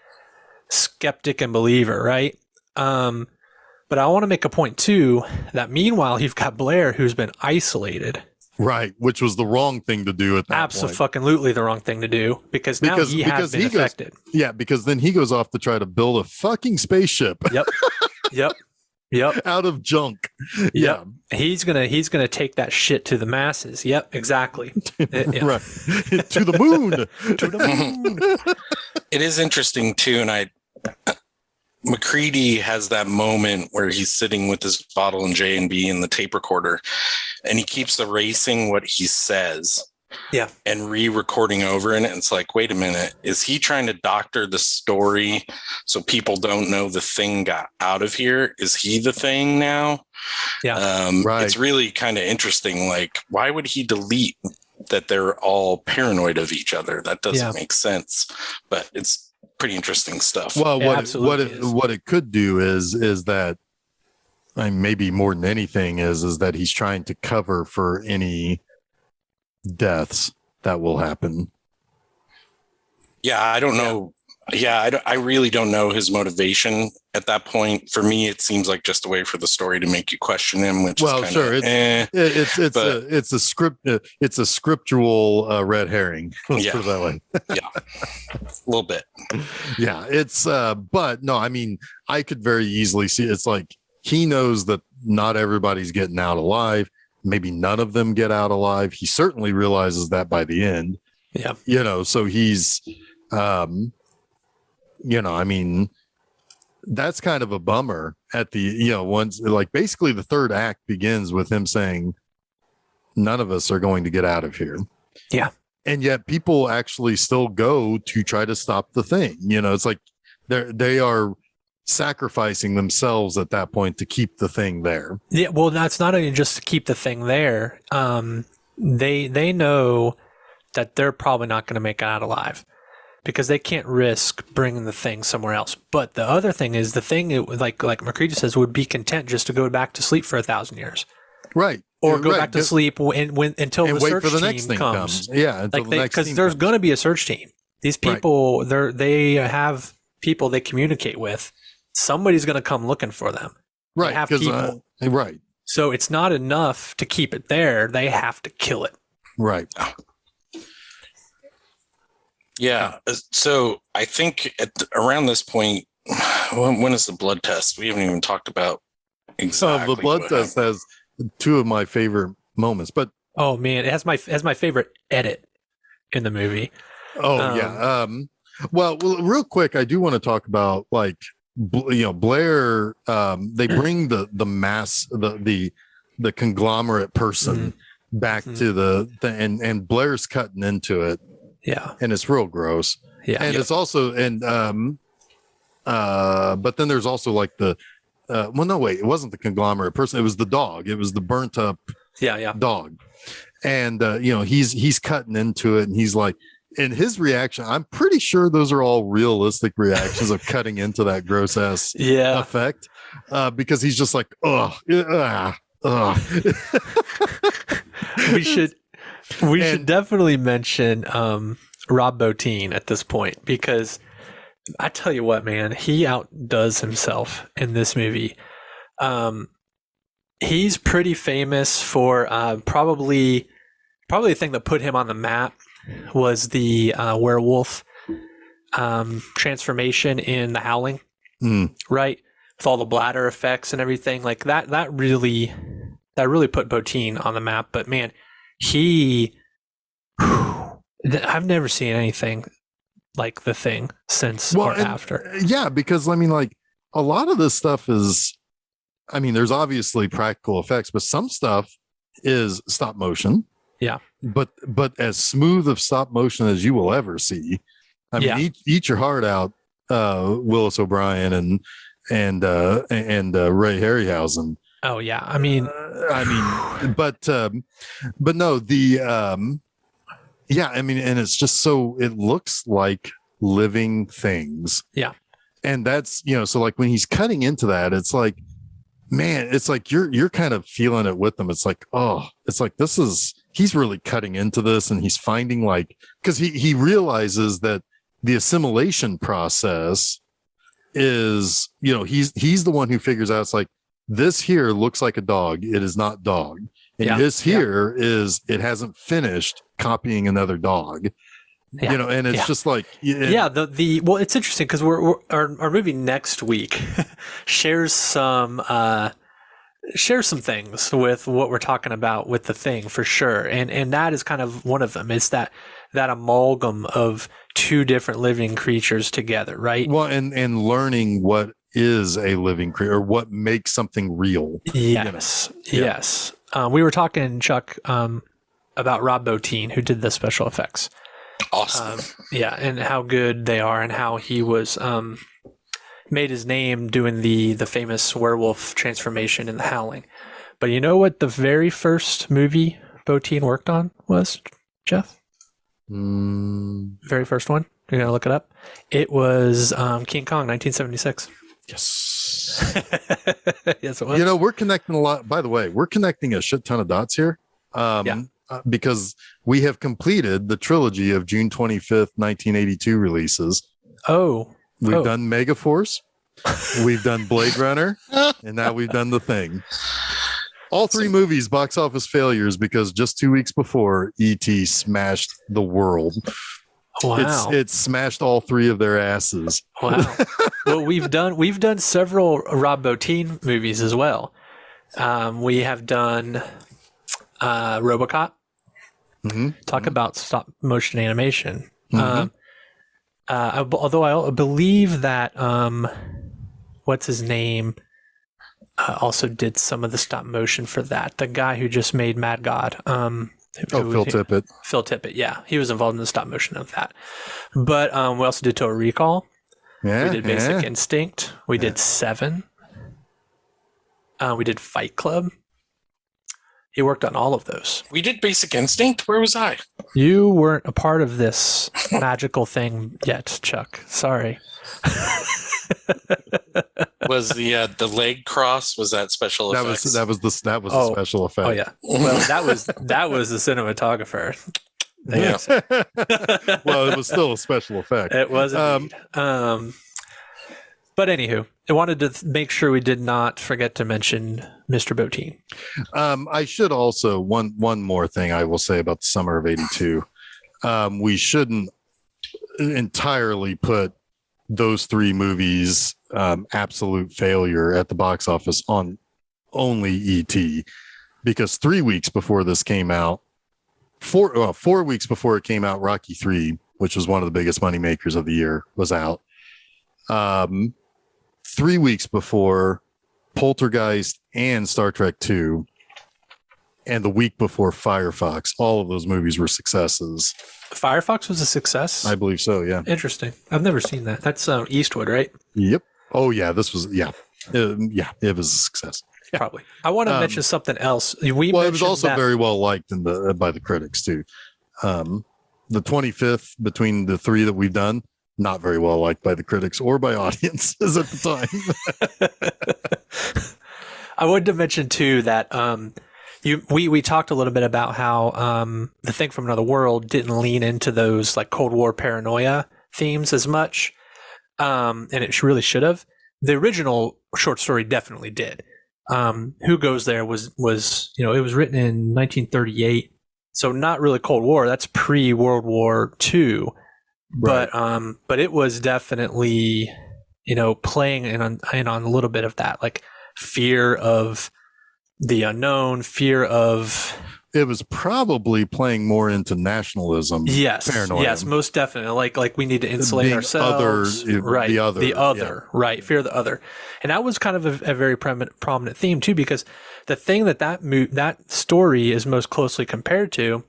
skeptic and believer, right? But I want to make a point too, that meanwhile you've got Blair, who's been isolated. Right, which was the wrong thing to do at that point. Absolutely the wrong thing to do, because he has been affected. Because then he goes off to try to build a fucking spaceship. Yep. Out of junk. Yep. Yeah. He's gonna take that shit to the masses. Yep, exactly. Right. To the moon. To the moon. It is interesting too, and McCready has that moment where he's sitting with his bottle and J&B and the tape recorder, and he keeps erasing what he says. Yeah. And re-recording over it. And it's like, wait a minute, is he trying to doctor the story so people don't know the thing got out of here? Is he the thing now? Yeah. Right. It's really kind of interesting. Like, why would he delete that they're all paranoid of each other? That doesn't make sense, but it's pretty interesting stuff. Well, what it could do is that, I mean, maybe more than anything is that he's trying to cover for any deaths that will happen. Yeah, I don't know. Yeah, I really don't know his motivation at that point. For me, it seems like just a way for the story to make you question him. Which is kinda, sure, it's a script. It's a scriptural red herring. Let's put it that way. Yeah, a little bit. Yeah, it's. But no, I mean, I could very easily see. It's like he knows that not everybody's getting out alive. Maybe none of them get out alive. He certainly realizes that by the end. Yeah. So he's, I mean, that's kind of a bummer at the, once, like, basically the third act begins with him saying, none of us are going to get out of here. Yeah. And yet people actually still go to try to stop the thing. It's like they are sacrificing themselves at that point to keep the thing there. Yeah, well, that's not even just to keep the thing there. They know that they're probably not going to make it out alive because they can't risk bringing the thing somewhere else. But the other thing is, the thing, like McCready says, would be content just to go back to sleep for 1,000 years. Right. or go Right. back to sleep until And the wait search for the team next thing comes. Yeah, until Like the next because team there's comes. going to be a search team. These Right. people, they have people they communicate with. Somebody's going to come looking for them. Right. They have people. Right. So it's not enough to keep it there. They have to kill it. Right. Yeah. So I think around this point, when is the blood test? We haven't even talked about exactly. The blood test has two of my favorite moments, but Oh man, it has my favorite edit in the movie. yeah. Well, real quick, I do want to talk about like Blair. They bring the mass the conglomerate person back to the and Blair's cutting into it. Yeah, and it's real gross. yeah, and it's also but then there's also like the well, no, wait, it wasn't the conglomerate person. It was the dog. It was the burnt up dog. And he's cutting into it, and he's like, in his reaction, I'm pretty sure those are all realistic reactions of cutting into that gross ass effect, because he's just like, oh, we should definitely mention Rob Bottin at this point, because I tell you what, man, he outdoes himself in this movie. He's pretty famous for probably the thing that put him on the map was the werewolf transformation in The Howling, right? With all the bladder effects and everything like that. That really put Bottin on the map. But man, I've never seen anything like The Thing since or after. Yeah, because I mean, like a lot of this stuff is, I mean, there's obviously practical effects, but some stuff is stop motion. Yeah. But as smooth of stop motion as you will ever see. I mean, eat your heart out, Willis O'Brien and Ray Harryhausen. Oh yeah, I mean, but no, the yeah, I mean, and it's just so it looks like living things. Yeah. And that's, so like when he's cutting into that, it's like, man, it's like you're kind of feeling it with them. It's like, oh, it's like he's really cutting into this, and he's finding like, because he realizes that the assimilation process is, he's the one who figures out, it's like, this here looks like a dog. It is not dog. And this here is, it hasn't finished copying another dog. And it's just like, well, it's interesting because our movie next week shares some things with what we're talking about with The Thing for sure, and that is kind of one of them. It's that amalgam of two different living creatures together, right? Well, and learning what is a living creature, or what makes something real. Yes, yes. We were talking, Chuck, about Rob Bottin, who did the special effects. Awesome. And how good they are, and how he was made his name doing the famous werewolf transformation in The Howling. But you know what the very first movie Bottin worked on was, Jeff? Very first one? You're going to look it up? It was King Kong, 1976. Yes. Yes, it was. We're connecting a lot. By the way, we're connecting a shit ton of dots here. Because we have completed the trilogy of June 25th, 1982 releases. We've done Megaforce, we've done Blade Runner, and now we've done The Thing. All three movies box office failures because just 2 weeks before, E.T. smashed the world. Wow. It smashed all three of their asses. Wow. Well, we've done several Rob Bottin movies as well. We have done RoboCop. Talk about stop motion animation. Although I believe that what's his name also did some of the stop motion for that. The guy who just made Mad God. Phil Tippett. Phil Tippett, yeah, he was involved in the stop motion of that. But we also did Total Recall. Yeah, we did Basic Instinct. We did Seven. We did Fight Club. He worked on all of those. We did Basic Instinct? Where was I? You weren't a part of this magical thing yet, Chuck. Sorry. Was the leg cross, was that special effects? That was the special effect. Oh yeah. Well, that was the cinematographer. Yeah. Well, it was still a special effect. It was indeed. But anywho, I wanted to make sure we did not forget to mention Mr. Botine. I should also one more thing I will say about the summer of '82. We shouldn't entirely put those three movies absolute failure at the box office on only E.T. because 3 weeks before this came out, 4 weeks before it came out, Rocky III, which was one of the biggest money makers of the year, was out. 3 weeks before, Poltergeist and Star Trek II, and the week before, Firefox. All of those movies were successes. Firefox was a success? I believe so, yeah. Interesting. I've never seen that. That's Eastwood, right? Yep. Oh, yeah. This was, yeah. It was a success. Yeah. Probably. I want to mention something else. It was also very well liked by the critics, too. The 25th between the three that we've done, not very well liked by the critics or by audiences at the time. I wanted to mention, too, that we talked a little bit about how The Thing from Another World didn't lean into those like Cold War paranoia themes as much, and it really should have. The original short story definitely did. Who Goes There was it was written in 1938, so not really Cold War. That's pre-World War II, right. But it was definitely playing in on a little bit of that, like fear of the unknown, fear of. It was probably playing more into nationalism. Yes, paranoia. Yes, most definitely. Like we need to insulate ourselves. Right, the other. Right, fear the other, and that was kind of a very prominent theme too, because the thing that story is most closely compared to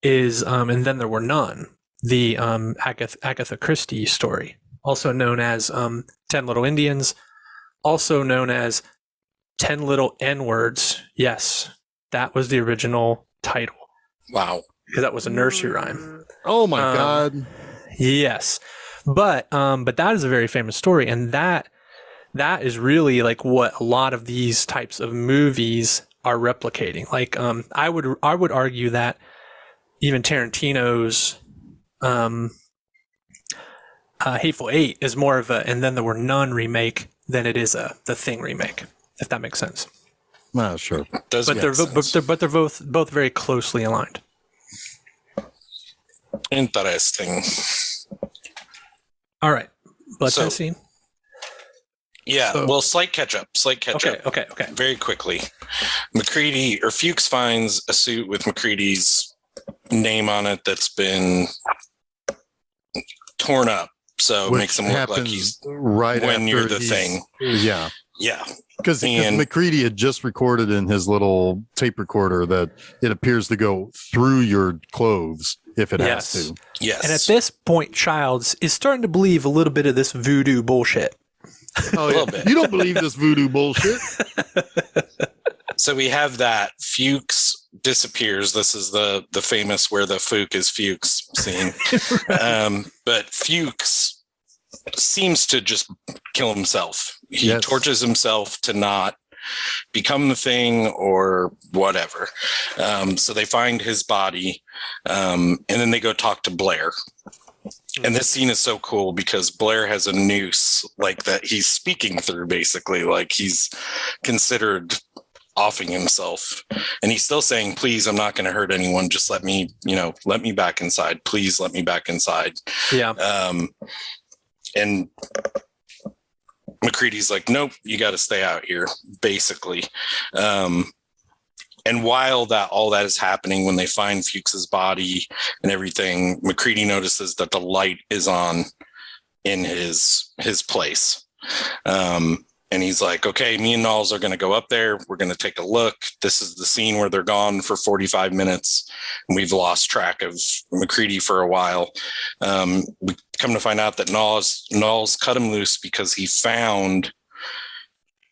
is And Then There Were None, the Agatha Christie story, also known as 10 Little Indians, also known as 10 Little N-Words. Yes, that was the original title. Wow. Because that was a nursery rhyme. Oh my God. Yes. But that is a very famous story, and that is really like what a lot of these types of movies are replicating. Like I would argue that even Tarantino's Hateful Eight is more of a And Then There Were None remake than it is a The Thing remake, if that makes sense. Sure. But they're both very closely aligned. Interesting. All right. Blood test scene? Yeah, well, slight catch up. Okay. Very quickly. McCready, or Fuchs, finds a suit with McCready's name on it that's been torn up. So it makes him look like he's right when you're the Thing. Yeah. Yeah. Because McCready had just recorded in his little tape recorder that it appears to go through your clothes if it has to. Yes. And at this point, Childs is starting to believe a little bit of this voodoo bullshit. Oh, yeah. You don't believe this voodoo bullshit? So we have that. Fuchs disappears. This is the famous where the Fuke is Fuchs scene. But Fuchs seems to just kill himself. He tortures himself to not become the Thing or whatever. So they find his body, and then they go talk to Blair. And this scene is so cool because Blair has a noose like that he's speaking through, basically, like he's considered offing himself, and he's still saying, please, I'm not going to hurt anyone, just let me back inside, please let me back inside. And McCready's like, nope, you got to stay out here, basically. And while all that is happening, when they find Fuchs's body and everything, McCready notices that the light is on in his place. And he's like, okay, me and Knowles are going to go up there. We're going to take a look. This is the scene where they're gone for 45 minutes. And we've lost track of McCready for a while. We come to find out that Knowles cut him loose because he found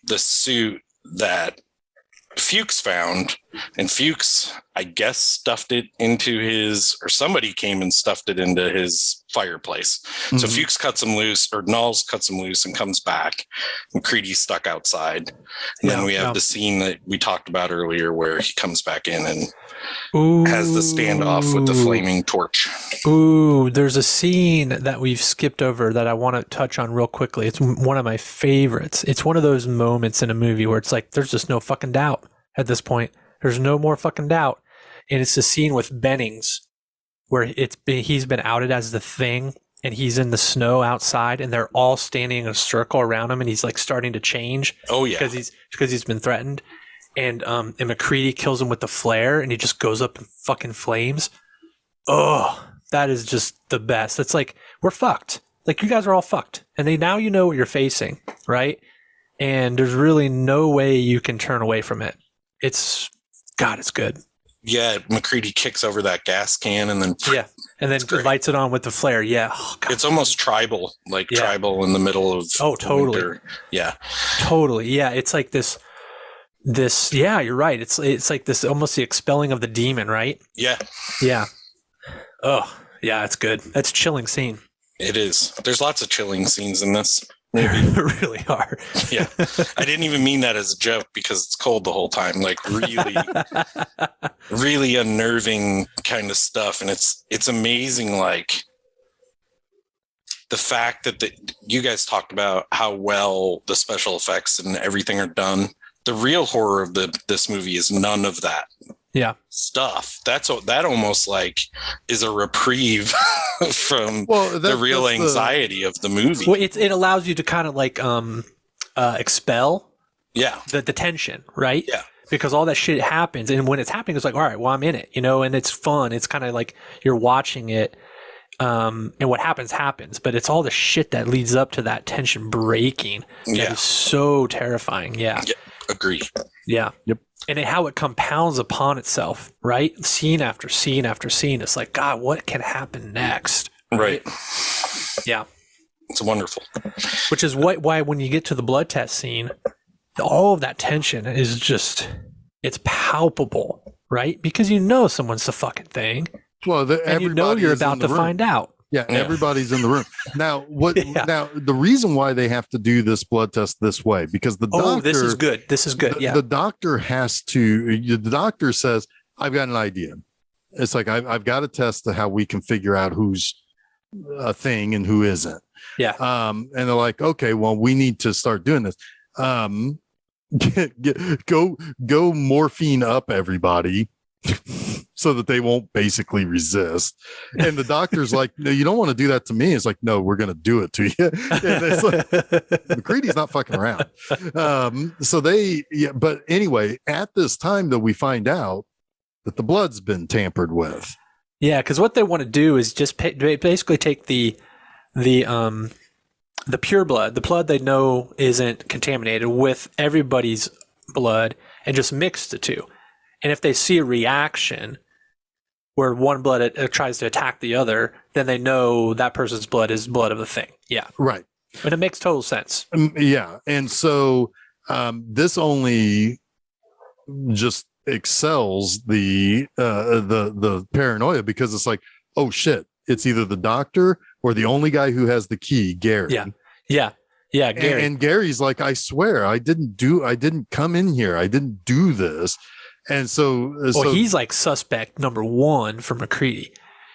the suit that Fuchs found, and Fuchs, I guess, stuffed it into or somebody came and stuffed it into his fireplace. So Fuchs cuts him loose, or Knowles cuts him loose and comes back. McCready's stuck outside. And then we have the scene that we talked about earlier where he comes back in and has the standoff with the flaming torch. Ooh, there's a scene that we've skipped over that I want to touch on real quickly. It's one of my favorites. It's one of those moments in a movie where it's like, there's just no fucking doubt at this point. There's no more fucking doubt. And it's the scene with Bennings where he's been outed as the Thing, and he's in the snow outside, and they're all standing in a circle around him, and he's like starting to change. Oh yeah, because he's been threatened, and McCready kills him with the flare, and he just goes up in fucking flames. Oh, that is just the best. It's like, we're fucked. Like, you guys are all fucked, and now you know what you're facing, right? And there's really no way you can turn away from it. It's good. Yeah, McCready kicks over that gas can and then lights it on with the flare. Yeah, it's almost tribal, tribal in the middle of totally winter. Yeah, totally. Yeah, it's like this. Yeah, you're right. It's like this, almost the expelling of the demon, right? Yeah. Oh, yeah, it's good. That's a chilling scene. It is. There's lots of chilling scenes in this movie. There really are. Yeah. I didn't even mean that as a joke because it's cold the whole time. Like, really, really unnerving kind of stuff. And it's amazing, like, the fact that you guys talked about how well the special effects and everything are done. The real horror of this movie is none of that. Yeah. Stuff. That almost like is a reprieve from the real anxiety of the movie. Well, it allows you to kind of like expel the tension, right? Yeah. Because all that shit happens, and when it's happening, it's like, all right, well, I'm in it, and it's fun. It's kind of like you're watching it, and what happens, but it's all the shit that leads up to that tension breaking that is so terrifying. Yeah. Agree. Yeah. Yep. And how it compounds upon itself, right? Scene after scene after scene. It's like, God, what can happen next? Right. Yeah. It's wonderful. Which is why when you get to the blood test scene, all of that tension is just, it's palpable, right? Because someone's the fucking Thing. Well, and you're about to find out. Yeah, everybody's in the room. Now, Now, the reason why they have to do this blood test this way, because the doctor... Oh, this is good. This is good, yeah. The doctor has to... The doctor says, I've got an idea. It's like, I've got a test to how we can figure out who's a Thing and who isn't. Yeah. And they're like, okay, well, we need to start doing this. Go morphine up everybody so that they won't basically resist. And the doctor's like, no, you don't want to do that to me. It's like, no, we're going to do it to you. And it's like, McCready's not fucking around. But anyway, at this time that we find out that the blood's been tampered with. Yeah. Cause what they want to do is just basically take the pure blood, the blood they know isn't contaminated, with everybody's blood, and just mix the two. And if they see a reaction where one blood tries to attack the other, then they know that person's blood is blood of the Thing. Yeah. Right. And it makes total sense. Yeah. And so this only just excels the paranoia, because it's like, oh shit, it's either the doctor or the only guy who has the key, Gary. Yeah. Gary. And Gary's like, I swear, I didn't come in here. I didn't do this. And so he's like suspect number one for McCready.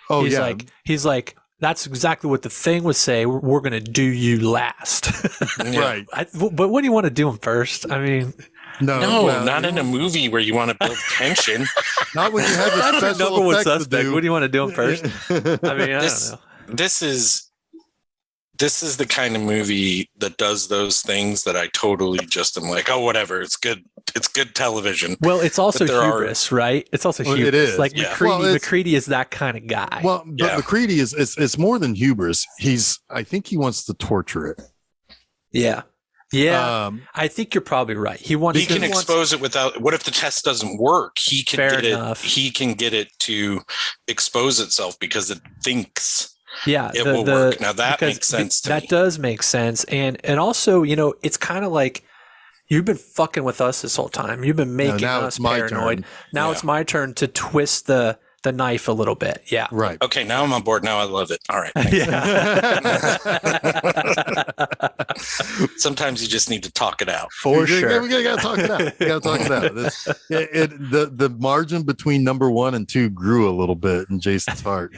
Oh, he's like, that's exactly what the Thing would say. We're going to do you last. Right. But what do you want to do him first? I mean, no, not in a movie where you want to build tension. Not when you have a special number one effect suspect. to do. What do you want to do him first? I mean, I don't know. This is the kind of movie that does those things that I totally just am like, oh, whatever. It's good. It's good television. Well, it's also hubris, right? It's also hubris. It is. Like McCready is that kind of guy. Well, but McCready it's more than hubris. I think he wants to torture it. Yeah. I think you're probably right. He can expose it without. What if the test doesn't work? He can get it. He can get it to expose itself because it thinks. Yeah, it will work. Now that makes sense to me. That does make sense. And also, it's kind of like, you've been fucking with us this whole time. You've been making us paranoid. Now it's my turn to twist the the knife a little bit. Yeah. Right. Okay, now I'm on board. Now I love it. All right. Sometimes you just need to talk it out. For sure. We gotta talk it out. We gotta talk it out. The margin between number 1 and 2 grew a little bit in Jason's heart.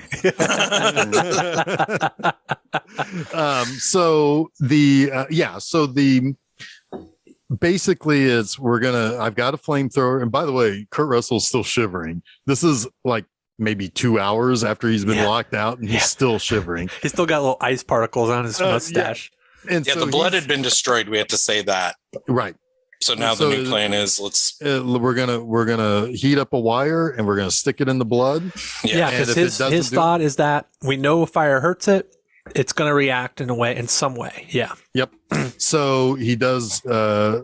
Basically it's I've got a flamethrower, and by the way, Kurt Russell's still shivering. This is like maybe 2 hours after he's been locked out, and he's still shivering. He's still got little ice particles on his mustache. And so the blood had been destroyed. We have to say that. Right. So now the new plan is we're gonna heat up a wire and we're gonna stick it in the blood. Yeah, because his thought is that we know if fire hurts it, it's gonna react in some way. Yeah. Yep. So he does. The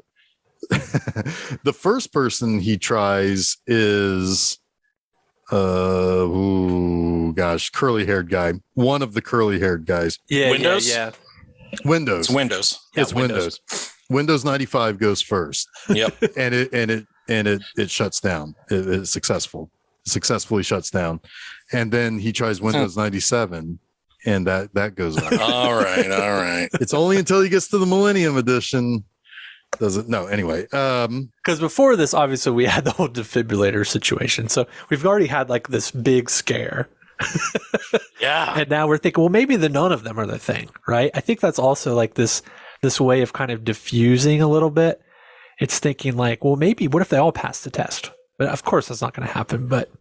first person he tries is curly haired guy. One of the curly haired guys. Yeah. Windows? Yeah. Windows. It's Windows. It's Windows. Windows 95 goes first. Yep. and it shuts down. It successfully shuts down. And then he tries Windows 97, and that goes on. All right. It's only until he gets to the Millennium Edition. Does it? No. Anyway, because before this, obviously, we had the whole defibrillator situation. So we've already had like this big scare. Yeah. And now we're thinking, well, maybe none of them are the thing, right? I think that's also like this way of kind of diffusing a little bit. It's thinking like, well, maybe what if they all pass the test? But of course, that's not going to happen. But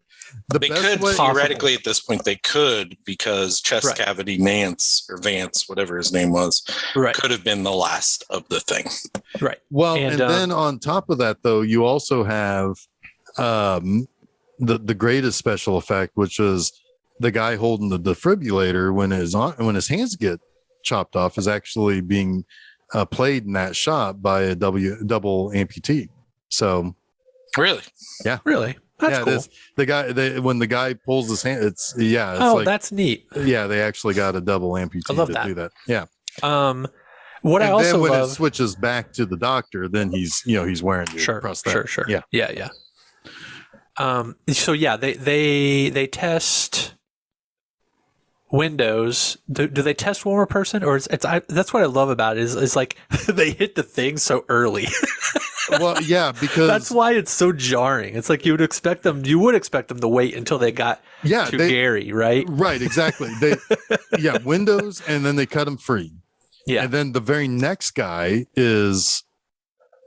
they could theoretically at this point. They could, because chest cavity Vance, whatever his name was, could have been the last of the thing. Right. Well, and then on top of that, though, you also have the greatest special effect, which was the guy holding the defibrillator when his hands get chopped off is actually being played in that shot by a double amputee. So really, that's cool. When the guy pulls his hand, it's that's neat. Yeah, they actually got a double amputee to do that. Yeah. What I also then when love, it switches back to the doctor, then he's wearing your prosthetic. Sure. Yeah. So yeah, they test Windows. Do they test one more person, or that's what I love about it is like they hit the thing so early. Well, yeah, because that's why it's so jarring. It's like you would expect them to wait until they got to Gary, right? Right, exactly. Windows, and then they cut him free. Yeah, and then the very next guy is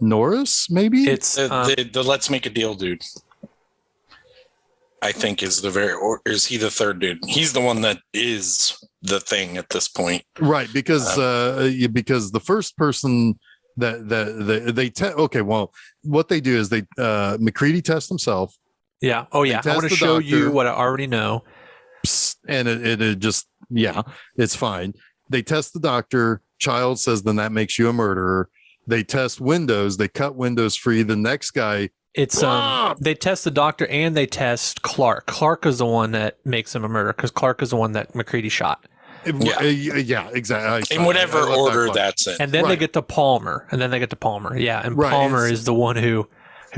Norris. Maybe it's the let's make a deal, dude. I think is or is he the third dude? He's the one that is the thing at this point, right? Because the first person what they do is they McCready tests himself. Yeah. Oh yeah. I want to show you what I already know. And it just it's fine. They test the doctor. Child says then that makes you a murderer. They test Windows. They cut Windows free. The next guy. It's they test the doctor and they test Clark. Clark is the one that makes him a murderer because Clark is the one that McCready shot. Yeah, exactly. In whatever order that's in. And then they get to Palmer. Yeah, and Palmer is the one who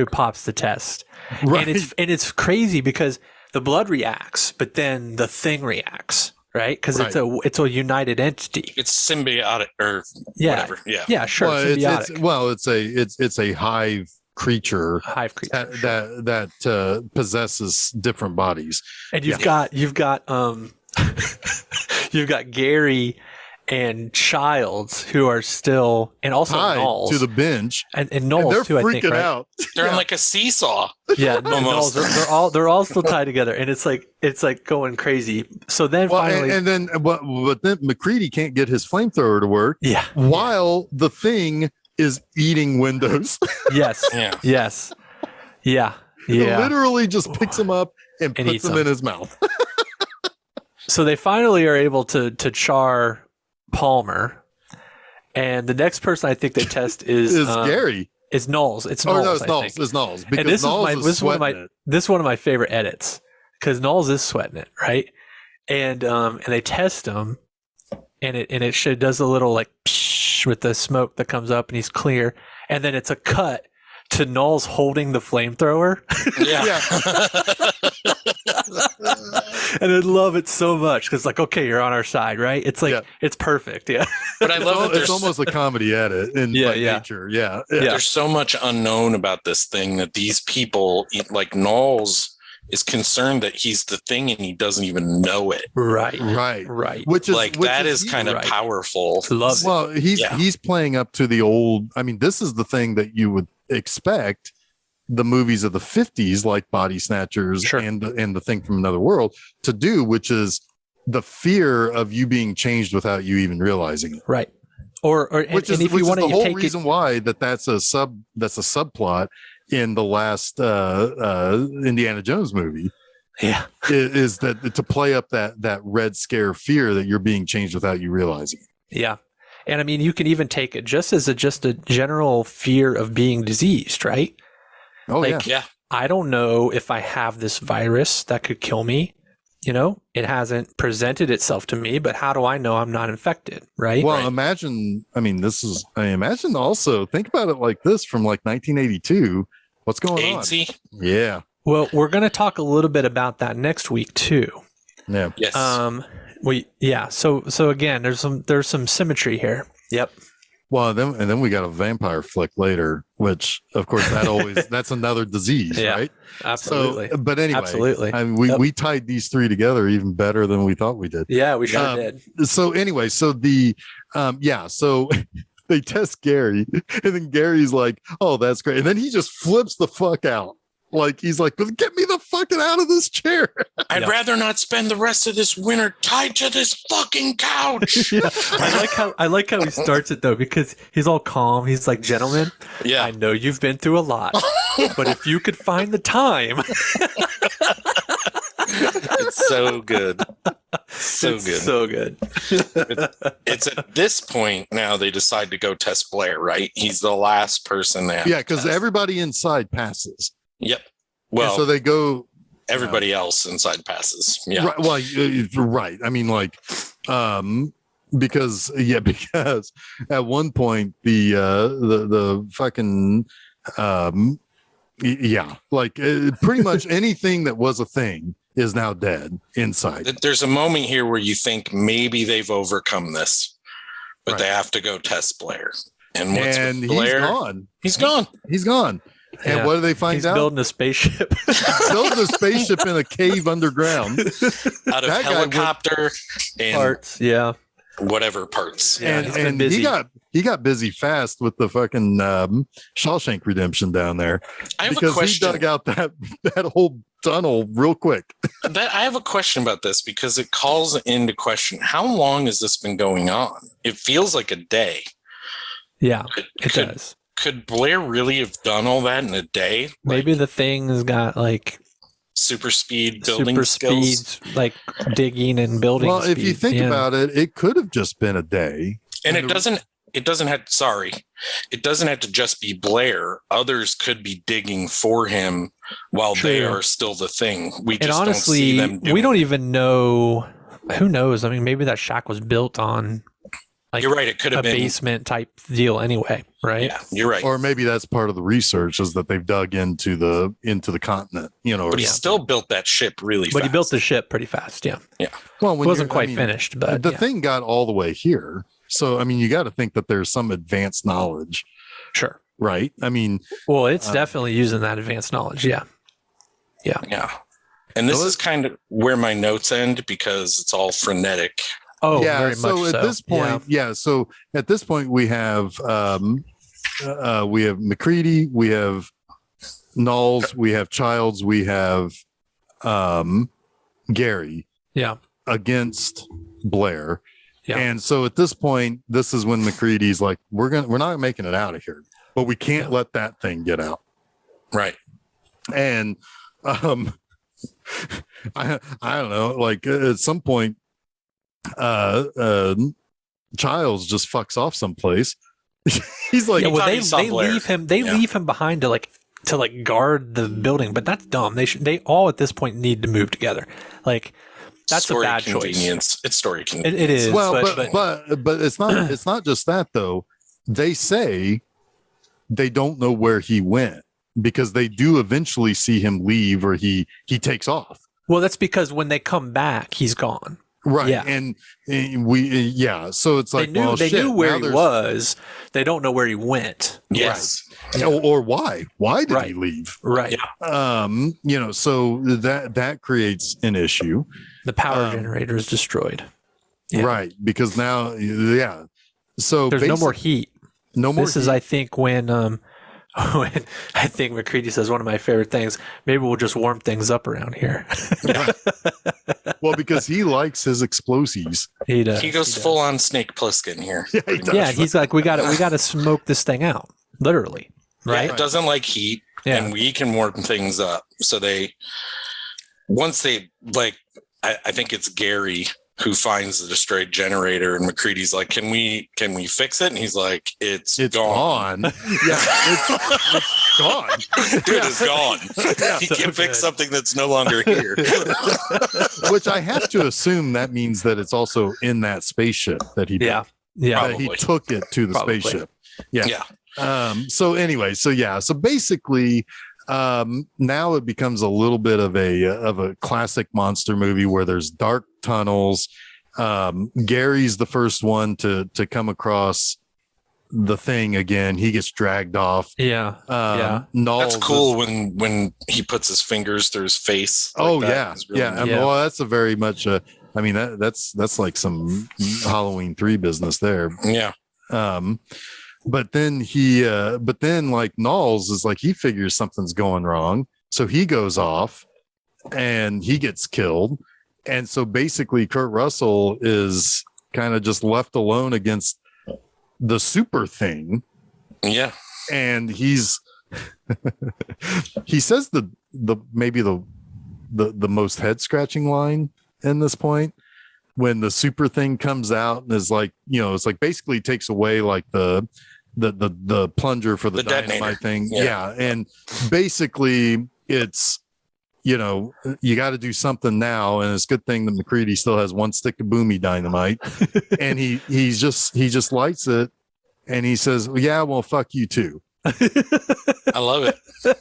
pops the test. Right. And it's crazy because the blood reacts, but then the thing reacts, right? Because it's a united entity. It's symbiotic or whatever. Yeah. Yeah, sure. It's a hive creature that possesses different bodies. And you've got you've got Gary and Childs who are still, and also tied Knowles to the bench, and Knowles they're too. freaking I think, right? out. They're on like a seesaw. Yeah, Knowles, they're all still tied together, and it's like going crazy. So then finally, but then McCready can't get his flamethrower to work. Yeah, while the thing is eating Windows. Yes. Yeah. Yes. Yeah. He literally just picks him up and puts him in his mouth. So they finally are able to char Palmer, and the next person I think they test is Gary. Is Knowles. It's Knowles. It's Knowles. Because and this Knowles is one of my favorite edits because Knowles is sweating it, right? And they test him, and it does a little like psh with the smoke that comes up, and he's clear. And then it's a cut to Knowles holding the flamethrower. Yeah. And I love it so much because, like, okay, you're on our side, right? It's like it's perfect, yeah. But I love that it's almost a comedy edit in nature. Yeah. There's so much unknown about this thing that these people, like Knowles, is concerned that he's the thing and he doesn't even know it. Right. Which is like that is kind of powerful. Love it. Well, he's playing up to the old. I mean, this is the thing that you would expect the movies of the 50s, like Body Snatchers and the Thing from Another World, to do, which is the fear of you being changed without you even realizing it. Right. Which is the whole reason why that's a subplot in the last Indiana Jones movie. Yeah. Is that to play up that Red Scare fear that you're being changed without you realizing it. Yeah. And I mean, you can even take it just as a general fear of being diseased, right? Oh, like, yeah. I don't know if I have this virus that could kill me. You know, it hasn't presented itself to me, but how do I know I'm not infected? Right. Well, imagine also think about it like this from like 1982. What's going AIDS-y? on? Yeah. Well, we're going to talk a little bit about that next week too. Yeah. Yes. So again, there's some symmetry here. Yep. Well, then we got a vampire flick later, which of course that's another disease, right? Absolutely. So, but anyway, absolutely. I mean, we tied these three together even better than we thought we did. Yeah, we sure did. So anyway, so so they test Gary, and then Gary's like, "Oh, that's great," and then he just flips the fuck out. Like he's like, "Get me the fucking out of this chair." I'd rather not spend the rest of this winter tied to this fucking couch. I like how he starts it though, because he's all calm. He's like, "Gentlemen, I know you've been through a lot, but if you could find the time." It's so good. So good. It's at this point now they decide to go test Blair, right? He's the last person there. Yeah, because everybody inside passes. Yep. Well, and so they go. Everybody else inside passes. Yeah. Right, well, right. I mean, like, because at one point the fucking pretty much anything that was a thing is now dead inside. There's a moment here where you think maybe they've overcome this, but they have to go test Blair. And once Blair, he's gone. He's gone. And what do they find He's out? Building a spaceship. Building a spaceship in a cave underground. Out of helicopter and parts. Yeah. Whatever parts. Yeah, and he got busy fast with the fucking Shawshank Redemption down there. I have a question. He dug out that whole tunnel real quick. I have a question about this because it calls into question, how long has this been going on? It feels like a day. Yeah, it does. Could Blair really have done all that in a day? Maybe the thing's got like super speed building skills, like digging and building. Well, speed. if you think about it, it could have just been a day. And it doesn't have to just be Blair. Others could be digging for him while they are still the thing. We just honestly, don't see them we don't even know. Who knows? I mean, maybe that shack was built on you're right. It could have been a basement type deal anyway, right? Yeah, you're right. Or maybe that's part of the research is that they've dug into the continent, But he still built that ship really fast. But he built the ship pretty fast, yeah. Yeah. Well, it wasn't quite finished, but the thing got all the way here. So, I mean, you got to think that there's some advanced knowledge. Sure. Right? I mean... Well, it's definitely using that advanced knowledge, yeah. Yeah. Yeah. And this is kind of where my notes end because it's all frenetic. Oh, yeah. Very so much at this point, So at this point, we have McCready, we have Knowles, we have Childs, we have Gary. Yeah. Against Blair. Yeah. And so at this point, this is when McCready's like, we're not making it out of here, but we can't let that thing get out. Right. And I don't know, like at some point Childs just fucks off someplace. He's like, they leave him leave him behind to guard the building, but that's dumb. They all at this point need to move together. Like that's a bad choice. It's story convenience. It is. Well, but it's not just that though. They say they don't know where he went because they do eventually see him leave or he takes off. Well, that's because when they come back, he's gone. Right. Yeah. And so it's like, they knew where he there's- was. They don't know where he went. Yes. Yeah. Or why? Why did he Right. leave? Right. So that creates an issue. The power generator is destroyed. Yeah. Right. Because now, so There's no more heat. No more. This is, I think, when I think McCready says one of my favorite things. Maybe we'll just warm things up around here. Well, because he likes his explosives. He does. He goes full on Snake Plissken here. Yeah, he does. Yeah, he's like, we got to smoke this thing out, literally. Right. Yeah, it doesn't like heat, Yeah. and we can warm things up. So once they I think it's Gary who finds the destroyed generator, and McCready's like, can we fix it? And he's like, it's gone. Yeah, it's gone. Dude, it's gone. He So can fix good. something that's no longer here. Which I have to assume that means that it's also in that spaceship that he Yeah. Yeah. that he Probably. took it to the Probably. spaceship. Yeah. Yeah. So basically now it becomes a little bit of a classic monster movie where there's dark tunnels. Gary's the first one to come across the thing again. He gets dragged off. Yeah. Knowles That's cool when he puts his fingers through his face. Oh like that. yeah, It's really yeah. neat. Well, that's a very much. That's like some Halloween 3 business there. Yeah. But then like Knowles is like, he figures something's going wrong, so he goes off and he gets killed. And so basically Kurt Russell is kind of just left alone against the super thing. Yeah. And he says maybe the most head scratching line in this point, when the super thing comes out and is like, it's like basically takes away like the plunger for the dynamite detonator. thing. Yeah. And basically it's, you got to do something now. And it's a good thing that McCready still has one stick of boomy dynamite. And he just lights it and he says, well, fuck you too. I love it.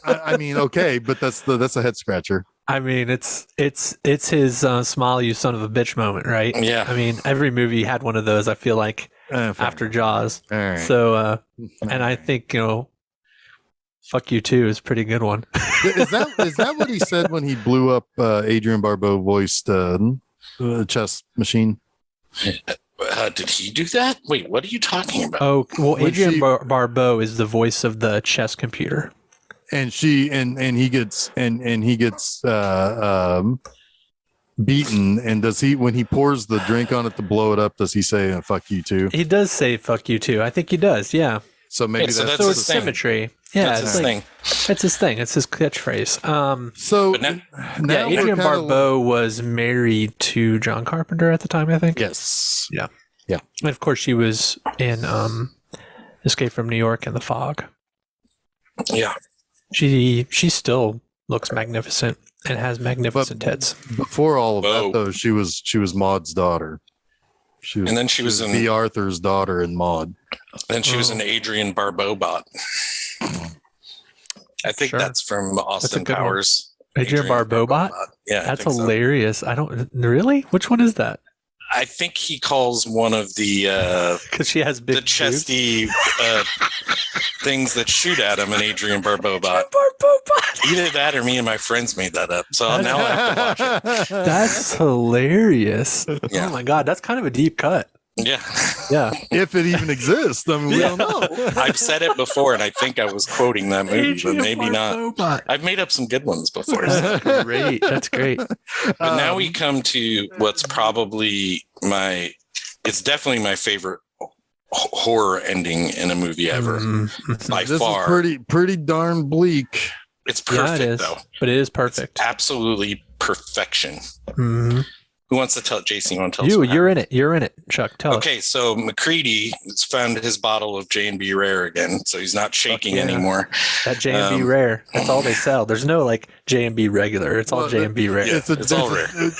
I mean, okay, but that's a head scratcher. I mean, it's his smile, you son of a bitch moment, right? Yeah. I mean, every movie had one of those, I feel like, Fair after Jaws. All right. So, and I think, fuck you too is a pretty good one. is that what he said when he blew up Adrian Barbeau voiced chess machine? Did he do that? Wait, what are you talking about? Oh, well, When Adrian she- Barbeau is the voice of the chess computer. And he gets beaten. And does he, when he pours the drink on it to blow it up, does he say fuck you too? He does say fuck you too. I think he does. Yeah. So maybe Yeah, so that's that's So his it's thing. symmetry. Yeah. That's It's his like, thing. it's his thing. It's his catchphrase. so But now- Yeah, we're Adrian kinda- Barbeau was married to John Carpenter at the time, I think. Yes. And of course, she was in Escape from New York and The Fog. Yeah. She still looks magnificent and has magnificent tits. Before all of Whoa. that, though, she was Maud's daughter. And then she was in B. Arthur's daughter in Maud. Then she was an Adrian Barbeau bot. I think Sure. that's from Austin good one. Powers. Adrian Barbeau bot? Yeah, I That's think so. hilarious. I don't really. Which one is that? I think he calls one of the Because she has big the chesty things that shoot at him an Adrian Barbeau bot. Barbeau bot. Either that or me and my friends made that up. So now I have to watch it. That's hilarious. Yeah. Oh my god, that's kind of a deep cut. Yeah. Yeah. If it even exists. I mean, we don't know. I've said it before and I think I was quoting that movie, Adrian but maybe not. Barbeau bot. I've made up some good ones before. That's great. That's great. But now we come to what's probably it's definitely my favorite horror ending in a movie ever. Mhm. By This far. is pretty darn bleak. It's Yeah, perfect it is. though. But it is It's perfect. absolutely perfection. Mhm. Who wants to tell Jason? You want to tell us? You're in it. You're in it, Chuck. Tell us. Okay, so McCready has found his bottle of J&B Rare again, so he's not shaking yeah. anymore. That J&B Um, rare. That's all they sell. There's no like J&B regular. It's all Well, J&B rare. Yeah. it's all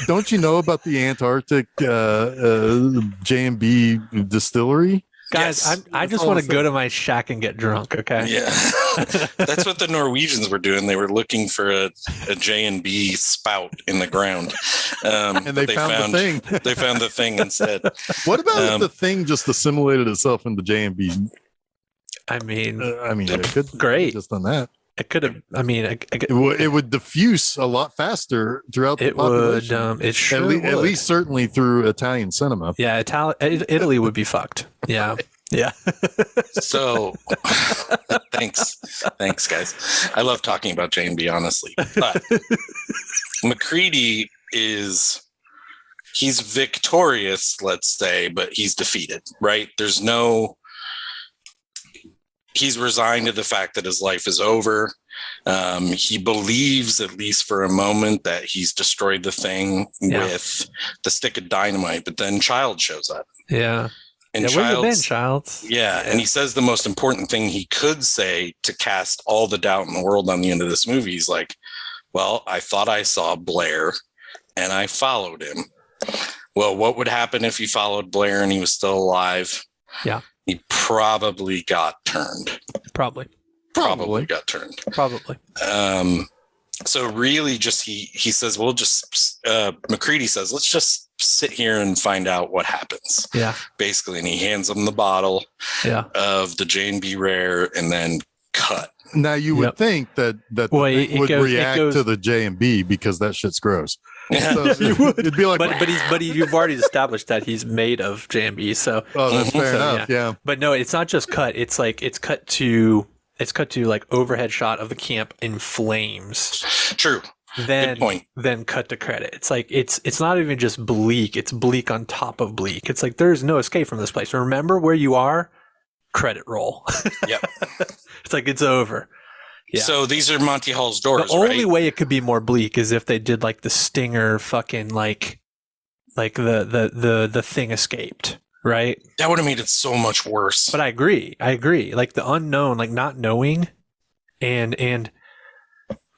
Don't you know about the Antarctic J&B distillery? Guys, Yes. I just want to go to my shack and get drunk. Okay. Yeah. That's what the Norwegians were doing. They were looking for a J&B spout in the ground. And they found the thing. They found the thing instead. What about if the thing just assimilated itself into J&B? I mean, it could great. just done that. It could have. I mean, It would diffuse a lot faster throughout the it population. would. It sure at would. least certainly through Italian cinema. Yeah, Italy would be fucked. Yeah, yeah. So, thanks, guys. I love talking about J&B, honestly. But MacReady he's victorious, let's say, but he's defeated, right? He's resigned to the fact that his life is over. He believes, at least for a moment, that he's destroyed the thing with the stick of dynamite, but then Child shows up. Yeah. And where you been, Child? Yeah, and he says the most important thing he could say to cast all the doubt in the world on the end of this movie. He's like, well, I thought I saw Blair, and I followed him. Well, what would happen if you followed Blair and he was still alive? Yeah. He probably got turned. Probably got turned. Probably. So really just he says, well, MacReady says, let's just sit here and find out what happens. Yeah. Basically. And he hands him the bottle of the J&B Rare and then cut. Now you would think that the thing would react to the J&B because that shit's gross. So it'd be like, but you've already established that he's made of J&B. So that's fair enough. Yeah. But no, it's not just cut. It's cut to like overhead shot of the camp in flames. True. Then good point. Then cut to credit. It's like it's not even just bleak. It's bleak on top of bleak. It's like there's no escape from this place. Remember where you are. Credit roll. Yep. It's like it's over. Yeah. So these are Monty Hall's doors. The only way it could be more bleak is if they did like the Stinger fucking like the thing escaped, right? That would have made it so much worse. But I agree. Like the unknown, like not knowing, and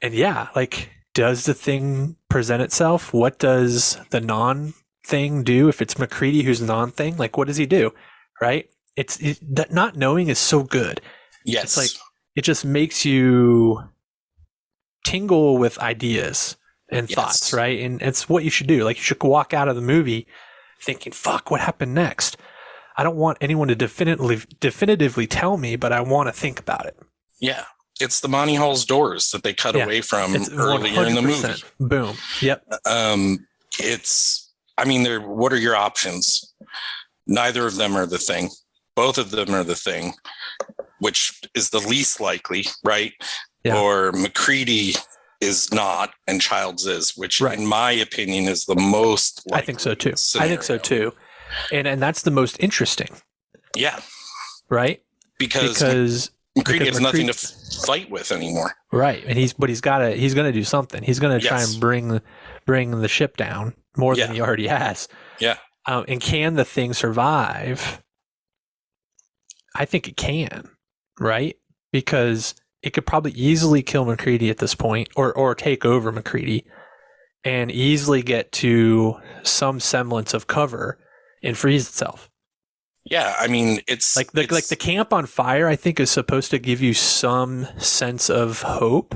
yeah, like does the thing present itself? What does the non thing do? If it's MacReady who's non thing, like what does he do? Right? That not knowing is so good. Yes. It's like it just makes you tingle with ideas and thoughts, right? And it's what you should do. Like you should walk out of the movie thinking, fuck, what happened next? I don't want anyone to definitively tell me, but I want to think about it. Yeah. It's the Monty Hall's doors that they cut away from earlier in the movie. Boom. Yep. What are your options? Neither of them are the thing. Both of them are the thing, which is the least likely, right? Yeah. Or MacReady is not and Childs is, which in my opinion is the most likely. I think so too. Scenario. I think so too. And that's the most interesting. Yeah. Right? Because MacReady has nothing to fight with anymore. Right. And he's going to do something. He's going to try and bring the ship down more than he already has. Yeah. And can the thing survive? I think it can, right? Because it could probably easily kill MacReady at this point or take over MacReady and easily get to some semblance of cover and freeze itself. Yeah, I mean, it's like the camp on fire, I think is supposed to give you some sense of hope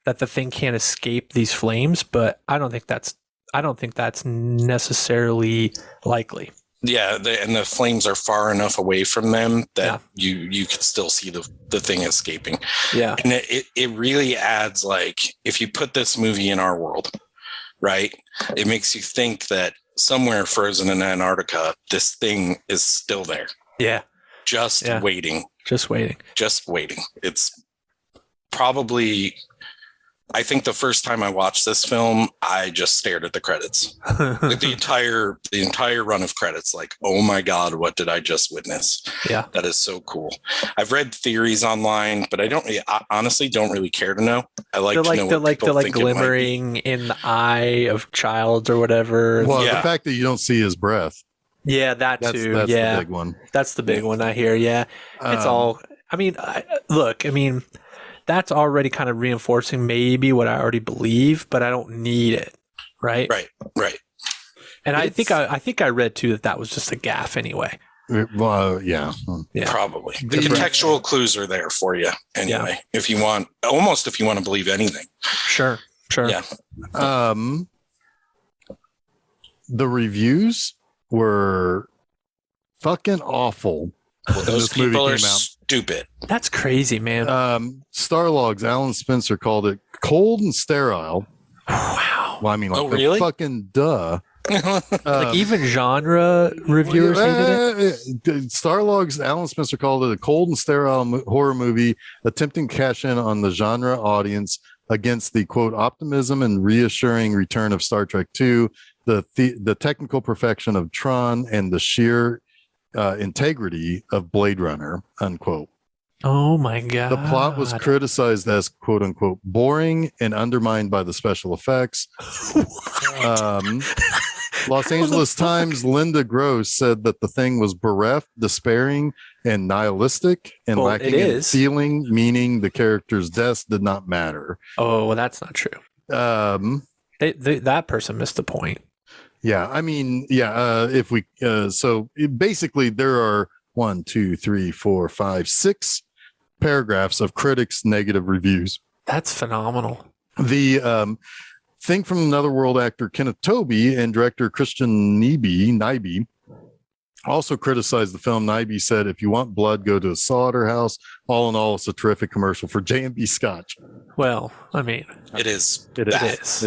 that the thing can't escape these flames, but I don't think that's necessarily likely. Yeah, and the flames are far enough away from them that you can still see the thing escaping. Yeah. And it really adds, like, if you put this movie in our world, right, it makes you think that somewhere frozen in Antarctica, this thing is still there. Yeah. Just waiting. Just waiting. It's probably... I think the first time I watched this film, I just stared at the credits. Like the entire run of credits, like, oh my God, what did I just witness? Yeah. That is so cool. I've read theories online, but I honestly don't really care to know. I like to know what people think glimmering in the eye of Childs or whatever. Well, the fact that you don't see his breath. Yeah, that's too. That's the big one. That's the big one I hear. Yeah. It's all, that's already kind of reinforcing maybe what I already believe, but I don't need it. Right. Right. And I think I read too that was just a gaffe anyway. Yeah. Probably. The The- contextual clues are there for you anyway. If you want to believe anything. Sure. Yeah. The reviews were fucking awful. Well, those this movie people are came out. stupid. That's crazy, man. Starlog's Alan Spencer called it cold and sterile. Wow. Well, I mean, like, Oh, really? fucking duh. Like even genre reviewers hated it. Starlog's Alan Spencer called it a cold and sterile horror movie attempting to cash in on the genre audience against the quote optimism and reassuring return of Star Trek II, the technical perfection of Tron, and the sheer integrity of Blade Runner, unquote. Oh my god. The plot was criticized as quote unquote boring and undermined by the special effects. Los Angeles Times Linda Gross said that the thing was bereft, despairing, and nihilistic, and lacking in feeling, meaning the characters' deaths did not matter. Oh, well, that's not true. That person missed the point. Yeah, I mean, if we basically there are 6 paragraphs of critics' negative reviews. That's phenomenal. The Think from Another World actor Kenneth Tobey and director Christian Nyby also criticized the film. Nyby said, "If you want blood, go to a slaughterhouse. All in all, it's a terrific commercial for J&B Scotch." Well, I mean, it is. It is.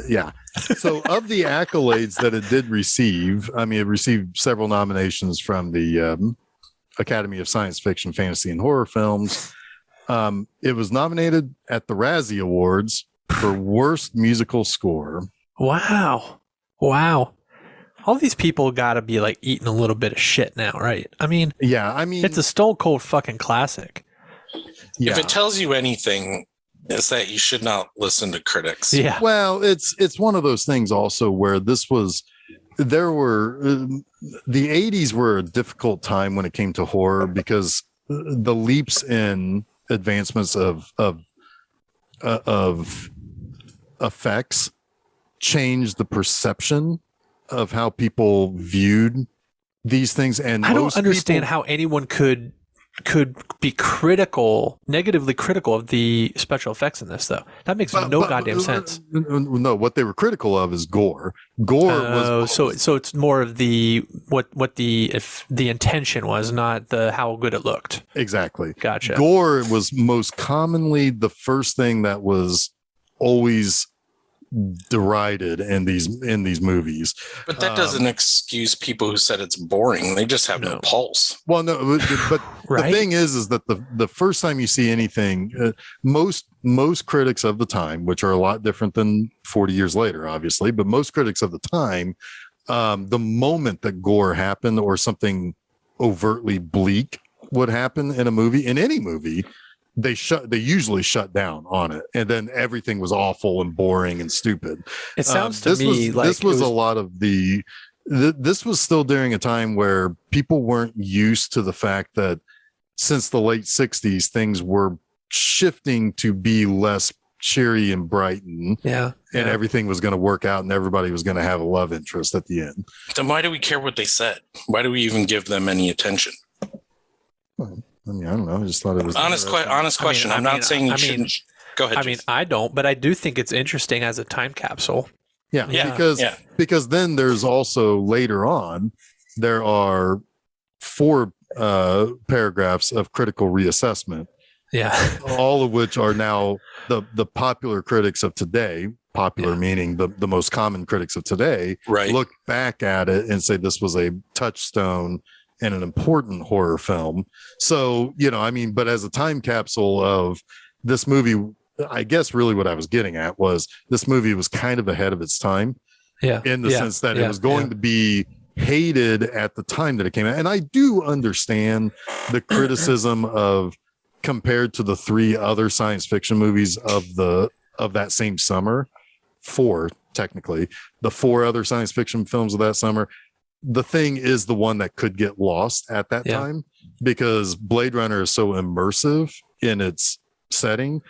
Yeah. So of the accolades that it did receive, I mean, it received several nominations from the Academy of Science Fiction, Fantasy, and Horror Films. It was nominated at the Razzie Awards for Worst Musical Score. Wow. All these people got to be like eating a little bit of shit now, right? I mean, it's a stone cold fucking classic. Yeah. If it tells you anything, it's that you should not listen to critics. Yeah. Well, it's one of those things also where the 80s were a difficult time when it came to horror because the leaps in advancements of effects changed the perception of how people viewed these things. And I don't understand how anyone could be negatively critical of the special effects in this, though. That makes no goddamn sense. No, what they were critical of is gore. So it's more of the what the intention was, not the how good it looked. Exactly. Gotcha. Gore was most commonly the first thing that was always derided in these movies. But that doesn't excuse people who said it's boring. They just have no pulse. Well, no, but right? The thing is that the first time you see anything, most critics of the time, which are a lot different than 40 years later, obviously, but most critics of the time, the moment that gore happened or something overtly bleak would happen in a movie, in any movie, they usually shut down on it, and then everything was awful and boring and stupid. It sounds to me like this was a lot of this was still during a time where people weren't used to the fact that since the late 60s things were shifting to be less cheery and bright and everything was going to work out and everybody was going to have a love interest at the end. Then why do we care what they said? Why do we even give them any attention? Well, I mean, I don't know. I just thought it was honest question. I'm not saying you shouldn't. Go ahead. I mean, I don't, but I do think it's interesting as a time capsule. Yeah. Because then there's also later on, there are 4 paragraphs of critical reassessment. Yeah. All of which are now the popular critics of today, meaning the most common critics of today, look back at it and say this was a touchstone and an important horror film. So, I mean, but as a time capsule of this movie, I guess really what I was getting at was this movie was kind of ahead of its time. Yeah. In the sense that it was going to be hated at the time that it came out. And I do understand the criticism of compared to the 3 other science fiction movies of that same summer, 4 technically, the 4 other science fiction films of that summer. The Thing is the one that could get lost at that time because Blade Runner is so immersive in its setting.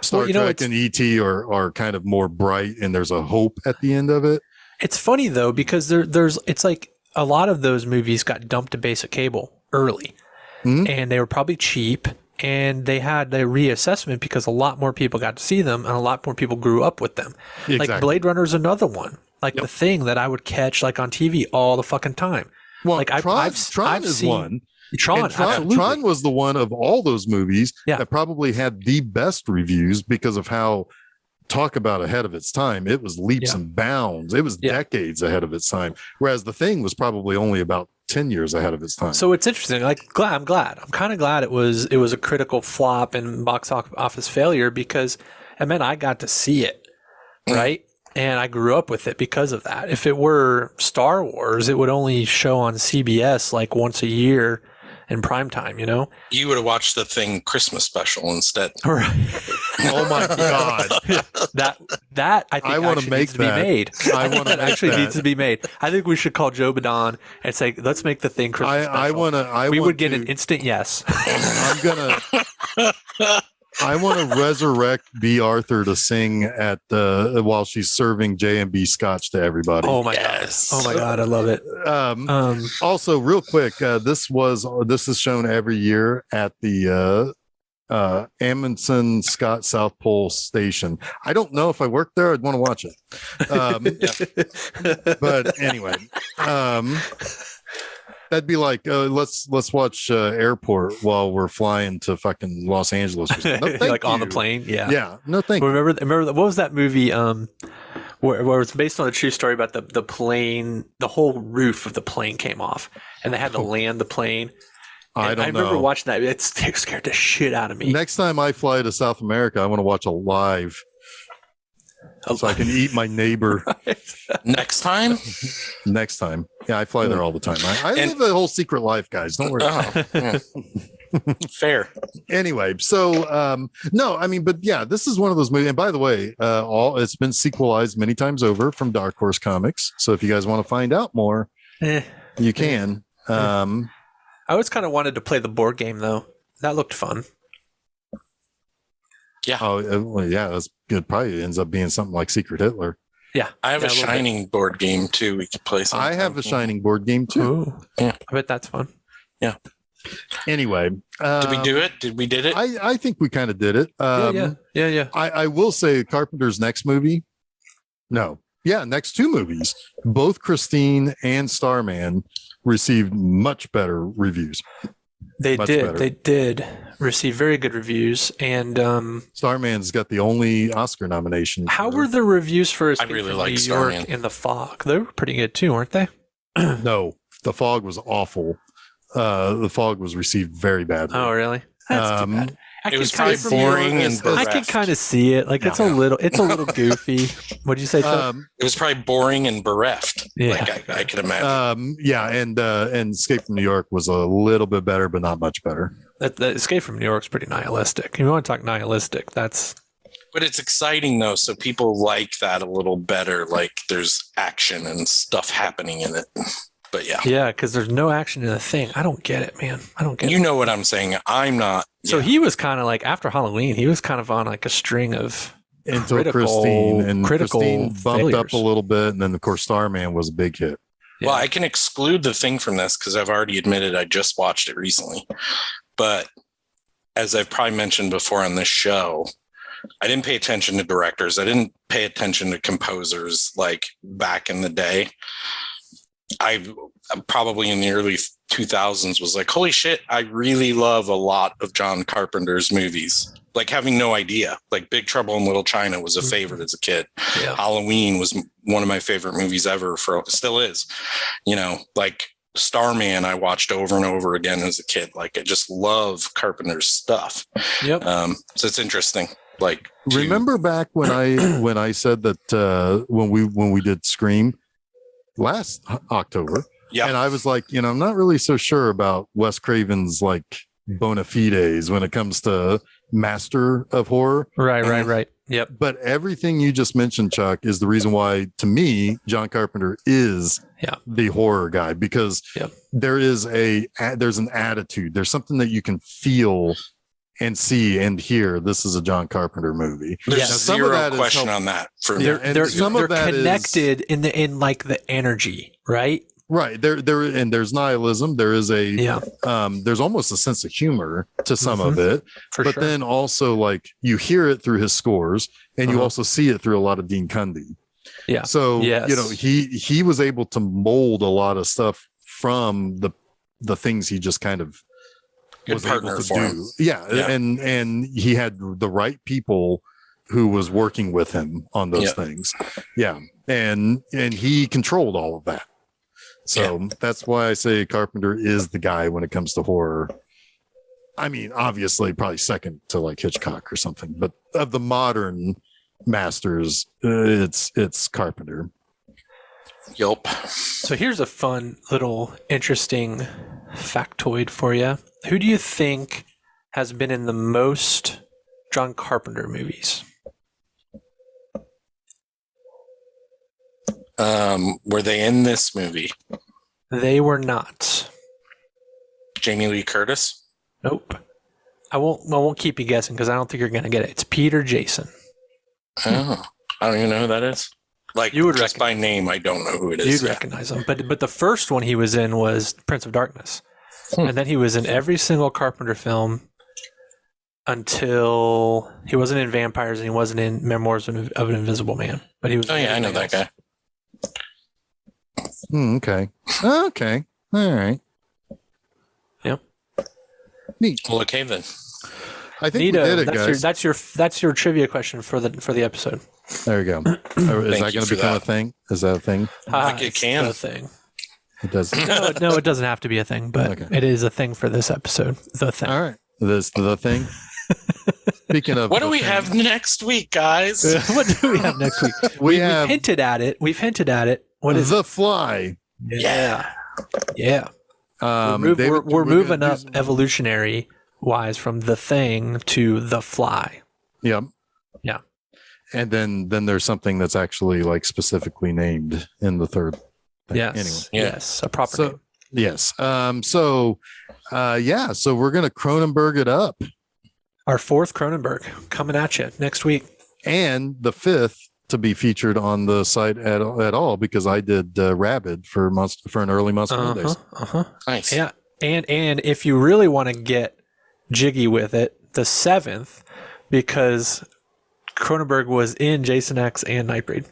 Star Trek and E.T. are kind of more bright and there's a hope at the end of it. It's funny though, because it's like a lot of those movies got dumped to basic cable early, and they were probably cheap, and they had their reassessment because a lot more people got to see them, and a lot more people grew up with them. Exactly. Like Blade Runner is another one. Like The Thing that I would catch like on TV all the fucking time. Well, like Tron is seen one. Tron, absolutely. Tron was the one of all those movies Yeah. that probably had the best reviews because of how, talk about ahead of its time. It was leaps and bounds. It was decades ahead of its time. Whereas The Thing was probably only about 10 years ahead of its time. So it's interesting. Like, I'm kind of glad it was a critical flop and box office failure because it meant I got to see it, right? And I grew up with it because of that. If it were Star Wars, it would only show on CBS like once a year in prime time, you know? You would have watched the Thing Christmas special instead. Right. Oh my God. That I think I want to make needs to be made. I want to actually needs to be made. I think we should call Joe Badon and say, let's make the Thing Christmas special. We would get an instant yes. I want to resurrect B. Arthur to sing at while she's serving J&B Scotch to everybody. Oh my God! Oh my God! I love it. Also, real quick, this is shown every year at the Amundsen Scott South Pole Station. I don't know if I worked there. I'd want to watch it. But anyway, that'd be like, let's watch Airport while we're flying to fucking Los Angeles or something. No, like on the plane. Yeah. Yeah. No, thank you. Remember what was that movie? Where it's based on a true story about the plane, the whole roof of the plane came off and they had to land the plane. I remember watching that. It scared the shit out of me. Next time I fly to South America, I want to watch a live. So I can eat my neighbor. Next time? Next time. Yeah, I fly there all the time. I live a whole secret life, guys. Don't worry. Fair. Anyway, so no, I mean, but yeah, this is one of those movies. And by the way, it's been sequelized many times over from Dark Horse Comics. So if you guys want to find out more, you can. I always kind of wanted to play the board game, though. That looked fun. Yeah. Oh, well, yeah. That's good. Probably ends up being something like Secret Hitler. Yeah. I have a Shining board game, too. We could play sometime. I have a Shining board game, too. Ooh. Yeah. I bet that's fun. Yeah. Anyway. Did we do it? We did it? I think we kind of did it. Yeah. I will say Carpenter's next movie. Next two movies, both Christine and Starman, received much better reviews. They did receive very good reviews, and Starman's got the only Oscar nomination. How were the reviews for Escape I really from like New Starman. York and The Fog? They were pretty good too, weren't they? No, The Fog was awful. The Fog was received very badly. Oh, really? That's too bad. It was probably boring and bereft. I can kind of see it. Like it's a little goofy. What did you say, Chuck? It was probably boring and bereft. Yeah. Like I could imagine. And Escape from New York was a little bit better, but not much better. The Escape from New York's pretty nihilistic. If you want to talk nihilistic, that's. But it's exciting though, so people like that a little better. Like there's action and stuff happening in it. But yeah, because there's no action in the thing. I don't get it, man. I don't get it. You know what I'm saying? I'm not. So he was kind of like after Halloween, he was kind of on like a string of until Christine bumped failures. up a little bit, and then of course Starman was a big hit. Well, I can exclude The Thing from this because I've already admitted I just watched it recently. But as I've probably mentioned before on this show, I didn't pay attention to directors. I didn't pay attention to composers like back in the day. I probably in the early 2000s was like, holy shit, I really love a lot of John Carpenter's movies. Like having no idea. Like Big Trouble in Little China was a favorite as a kid. Yeah. Halloween was one of my favorite movies ever, still is. You know, like Starman I watched over and over again as a kid. Like I just love Carpenter's stuff. Yep. So it's interesting. Like remember back when I said that when we did Scream last October. Yeah. And I was like, I'm not really so sure about Wes Craven's like bona fides when it comes to master of horror. Right. Yep. But everything you just mentioned, Chuck, is the reason why, to me, John Carpenter is the horror guy, because there's an attitude. There's something that you can feel and see and hear. This is a John Carpenter movie. There's zero question on that. For me. They're connected in like the energy, right? Right. There's nihilism. There is Yeah, there's almost a sense of humor to some of it, for but sure. then also like you hear it through his scores and you also see it through a lot of Dean Cundy. Yeah. So, Yes. you know, he was able to mold a lot of stuff from the things he just kind of Good was able partner to for do. him. Yeah. Yeah. And he had the right people who was working with him on those things. Yeah. And he controlled all of that. So that's why I say Carpenter is the guy when it comes to horror. I mean, obviously probably second to like Hitchcock or something, but of the modern masters, it's Carpenter. Yup. So here's a fun little interesting factoid for you. Who do you think has been in the most John Carpenter movies? Were they in this movie? They were not. Jamie Lee Curtis? Nope. I won't keep you guessing because I don't think you're gonna get it. It's Peter Jason. Oh, I don't even know who that is. Like, You would just by name, I don't know who it is. You'd recognize him. But the first one he was in was Prince of Darkness. And then he was in every single Carpenter film until he wasn't in Vampires and he wasn't in Memoirs of an Invisible Man. But he was. Oh yeah, I know that guy. Okay. Okay. All right. Yep. Neat. Well, okay then. I think we did it, guys. That's your trivia question for the episode. There you go. Is that going to become a thing? Is that a thing? Like it can. It's a thing. It does. No, it doesn't have to be a thing, but it is a thing for this episode. The thing. All right. This the thing. Speaking of, What do we have next week, guys? What do we have next week? We've hinted at it. We've hinted at it. What is The Fly. Yeah. Yeah. David, We're moving gonna up do evolutionary wise from The Thing to The Fly. Yep. Yeah. And then there's something that's actually like specifically named in the third thing. Yes. Anyway. Yes. A proper So name. yes. So we're gonna Cronenberg it up. Our fourth Cronenberg coming at you next week. And the fifth to be featured on the site at all because I did Rabid for an early Monster Mondays. Nice. Yeah. And if you really want to get jiggy with it, the seventh, because Cronenberg was in Jason X and Nightbreed.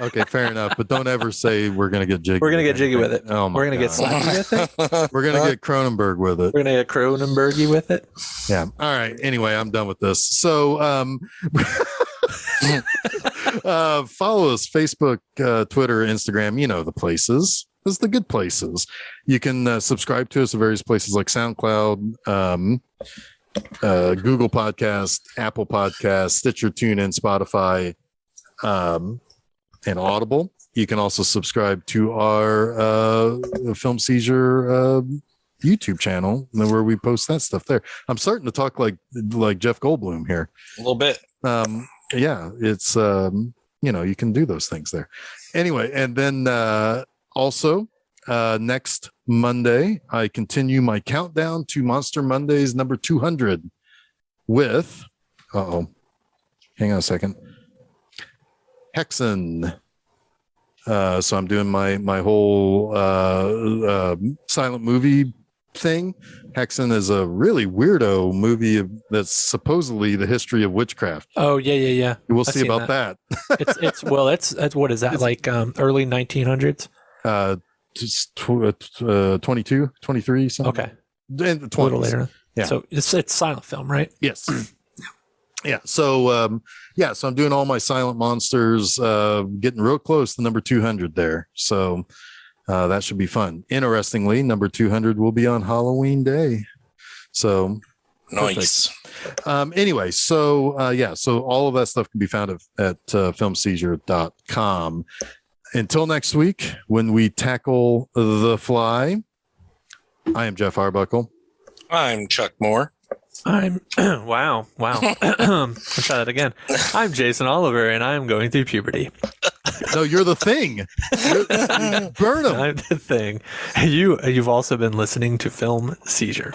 Okay, fair enough. But don't ever say we're going to get jiggy. We're going to get jiggy with it. Oh my We're going to get God. slappy with it. We're going to get Cronenberg with it. We're going to get Cronenbergy with it. Yeah. All right. Anyway, I'm done with this. So follow us, Facebook, Twitter, Instagram, you know the places. Those are the good places. You can subscribe to us at various places like SoundCloud, Google Podcast, Apple Podcast, Stitcher, TuneIn, Spotify, and Audible. You can also subscribe to our Film Seizure YouTube channel where we post that stuff there. I'm starting to talk like Jeff Goldblum here. A little bit. Yeah, it's you can do those things there. Anyway, and then also next Monday I continue my countdown to Monster Mondays number 200 with hang on a second. Hexen. So I'm doing my whole silent movie thing. Hexen is a really weirdo movie that's supposedly the history of witchcraft. Oh yeah. We'll see about that. It's what is that, like early 1900s? Just 22, 23, something. Okay. In the 20s. A little later. Yeah. So it's silent film, right? Yes. Yeah. So so I'm doing all my silent monsters, getting real close to number 200 there. So that should be fun. Interestingly, number 200 will be on Halloween Day. So nice. Anyway, so all of that stuff can be found at filmseizure.com. Until next week, when we tackle The Fly, I am Jeff Arbuckle. I'm Chuck Moore. I'm wow. Let's try that again. I'm Jason Oliver, and I'm going through puberty. No, you're the thing. Burn 'em. I'm the thing. You've also been listening to Film Seizure.